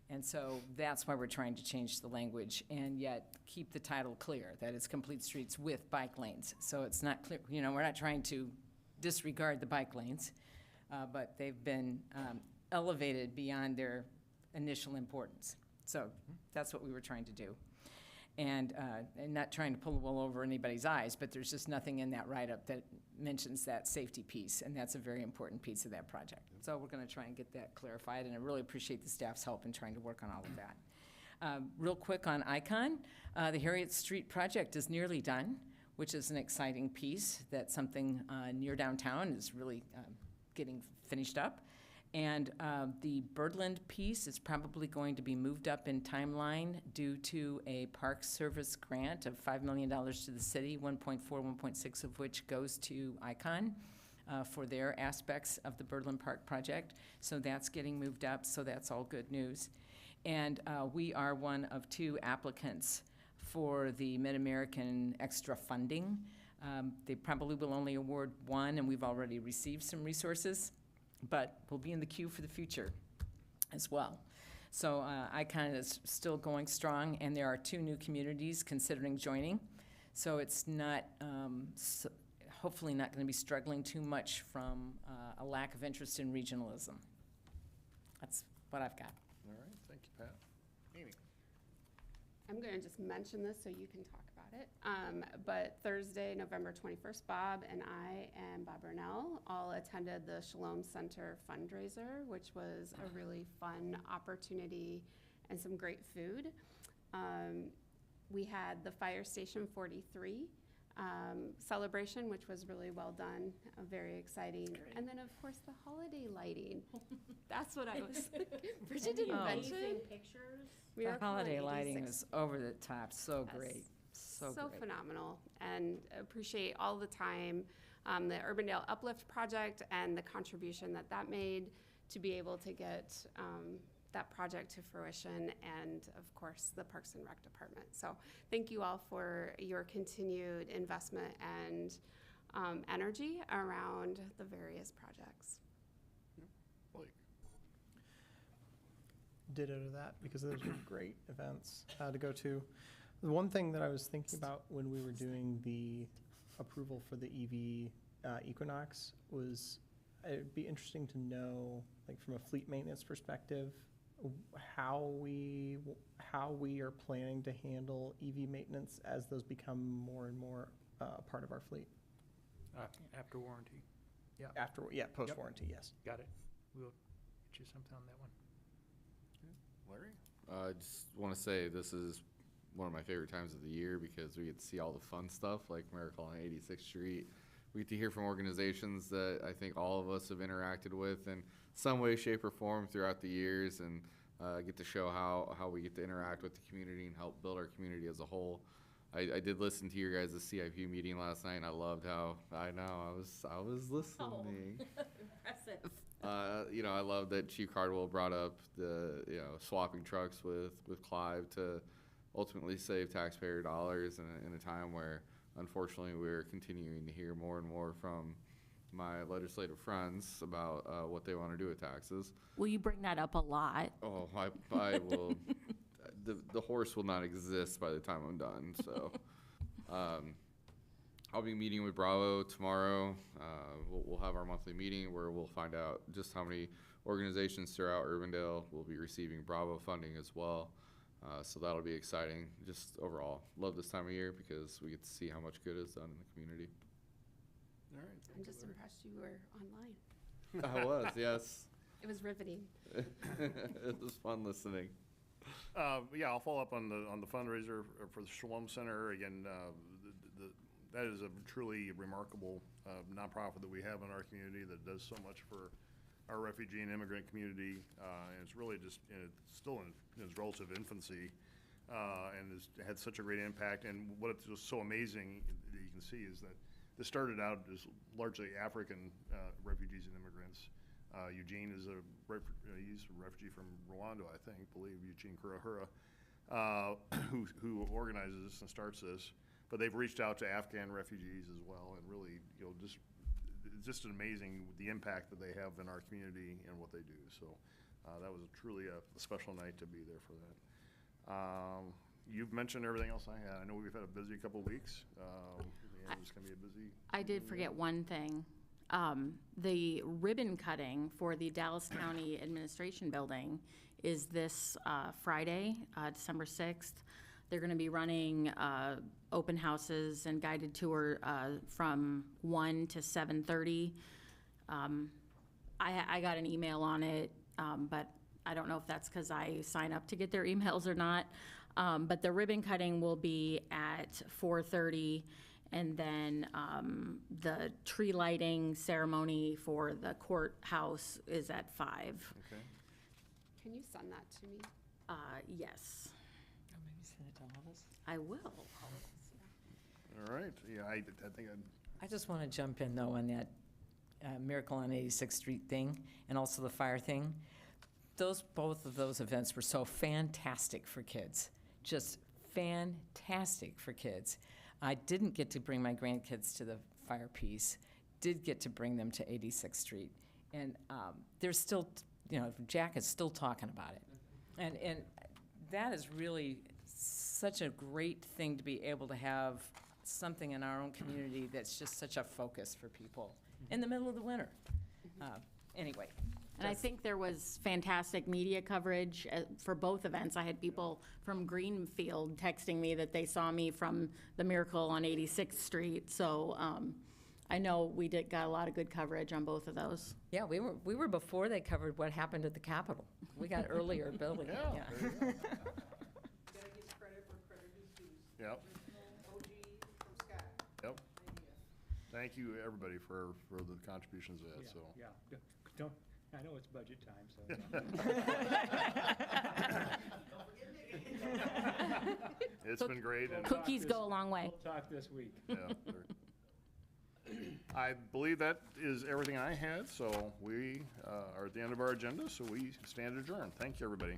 And so that's why we're trying to change the language and yet keep the title clear, that it's Complete Streets with bike lanes. So it's not clear, you know, we're not trying to disregard the bike lanes, but they've been elevated beyond their initial importance. So that's what we were trying to do. And not trying to pull the wool over anybody's eyes, but there's just nothing in that write-up that mentions that safety piece, and that's a very important piece of that project. So we're going to try and get that clarified, and I really appreciate the staff's help in trying to work on all of that. Real quick on Icon, the Harriet Street project is nearly done, which is an exciting piece. That's something near downtown is really getting finished up. And the Birdland piece is probably going to be moved up in timeline due to a Park Service grant of $5 million to the city, 1.4, 1.6 of which goes to Icon for their aspects of the Birdland Park project. So that's getting moved up, so that's all good news. And we are one of 2 applicants for the Mid-American extra funding. They probably will only award 1, and we've already received some resources, but we'll be in the queue for the future as well. So Icon is still going strong, and there are 2 new communities considering joining. So it's not, hopefully not going to be struggling too much from a lack of interest in regionalism. That's what I've got. All right, thank you, Pat. Amy? I'm going to just mention this so you can talk about it. But Thursday, November 21st, Bob and I and Bob Burnell all attended the Shalom Center fundraiser, which was a really fun opportunity and some great food. We had the Fire Station 43 celebration, which was really well done, very exciting. Great. And then, of course, the holiday lighting. That's what I was, Bridget didn't mention. Pictures. The holiday lighting was over the top, so great, so great. Phenomenal, and appreciate all the time the Urbandale Uplift Project and the contribution that made to be able to get that project to fruition, and of course the Parks and Rec Department. So thank you all for your continued investment and energy around the various projects. Ditto to that, because those are great events to go to. The one thing that I was thinking about when we were doing the approval for the EV Equinox was it'd be interesting to know, like from a fleet maintenance perspective, how we are planning to handle EV maintenance as those become more and more a part of our fleet. After warranty. Yeah. Post warranty, yes. Got it. We'll get you something on that one. Larry? I just want to say this is one of my favorite times of the year because we get to see all the fun stuff like Miracle on 86th Street. We get to hear from organizations that I think all of us have interacted with in some way, shape, or form throughout the years, and get to show how we get to interact with the community and help build our community as a whole. I did listen to your guys' CIP meeting last night, and I loved how I was listening. Oh, impressive. I love that Chief Cardwell brought up the swapping trucks with Clive to ultimately save taxpayer dollars in a time where unfortunately we're continuing to hear more and more from my legislative friends about what they want to do with taxes. Will you bring that up a lot? Oh, I will. The horse will not exist by the time I'm done. So I'll be meeting with Bravo tomorrow. We'll have our monthly meeting where we'll find out just how many organizations throughout Urbandale will be receiving Bravo funding as well. So that'll be exciting. Just overall, love this time of year because we get to see how much good is done in the community. All right. I'm just impressed you were online. I was, yes. It was riveting. It was fun listening. Yeah, I'll follow up on the fundraiser for the Shalom Center. Again, that is a truly remarkable nonprofit that we have in our community that does so much for our refugee and immigrant community. And it's really just, it's still in its relative infancy and has had such a great impact. And what it's just so amazing that you can see is that this started out as largely African refugees and immigrants. Eugene is he's a refugee from Rwanda, I think, believe Eugene Kurahura, who organizes this and starts this. But they've reached out to Afghan refugees as well, and really, it's just amazing the impact that they have in our community and what they do. So that was truly a special night to be there for that. You've mentioned everything else I had. I know we've had a busy couple of weeks. It's going to be a busy. I did forget one thing. The ribbon cutting for the Dallas County Administration Building is this Friday, December 6th. They're going to be running open houses and guided tour from 1 to 7:30. I got an email on it, but I don't know if that's because I sign up to get their emails or not. But the ribbon cutting will be at 4:30. And then the tree lighting ceremony for the courthouse is at 5. Okay. Can you send that to me? Yes, Oh, maybe send it to all of us. I will. All right. Yeah, I think I just want to jump in, though, on that Miracle on 86th Street thing and also the fire thing. Both of those events were so fantastic for kids, just fantastic for kids. I didn't get to bring my grandkids to the fire piece, did get to bring them to 86th Street. And they're still, Jack is still talking about it. And that is really such a great thing to be able to have something in our own community that's just such a focus for people in the middle of the winter. Anyway. And I think there was fantastic media coverage for both events. I had people from Greenfield texting me that they saw me from the Miracle on 86th Street. So I know we got a lot of good coverage on both of those. Yeah, we were before they covered what happened at the Capitol. We got earlier building it. Yeah. There you go. Yep. Yep. Thank you, everybody, for the contributions to that. So. Yeah, don't. I know it's budget time, so. It's been great. And Cookies go a long way. We'll talk this week. Yeah. I believe that is everything I had. So we are at the end of our agenda. So we stand adjourned. Thank you, everybody.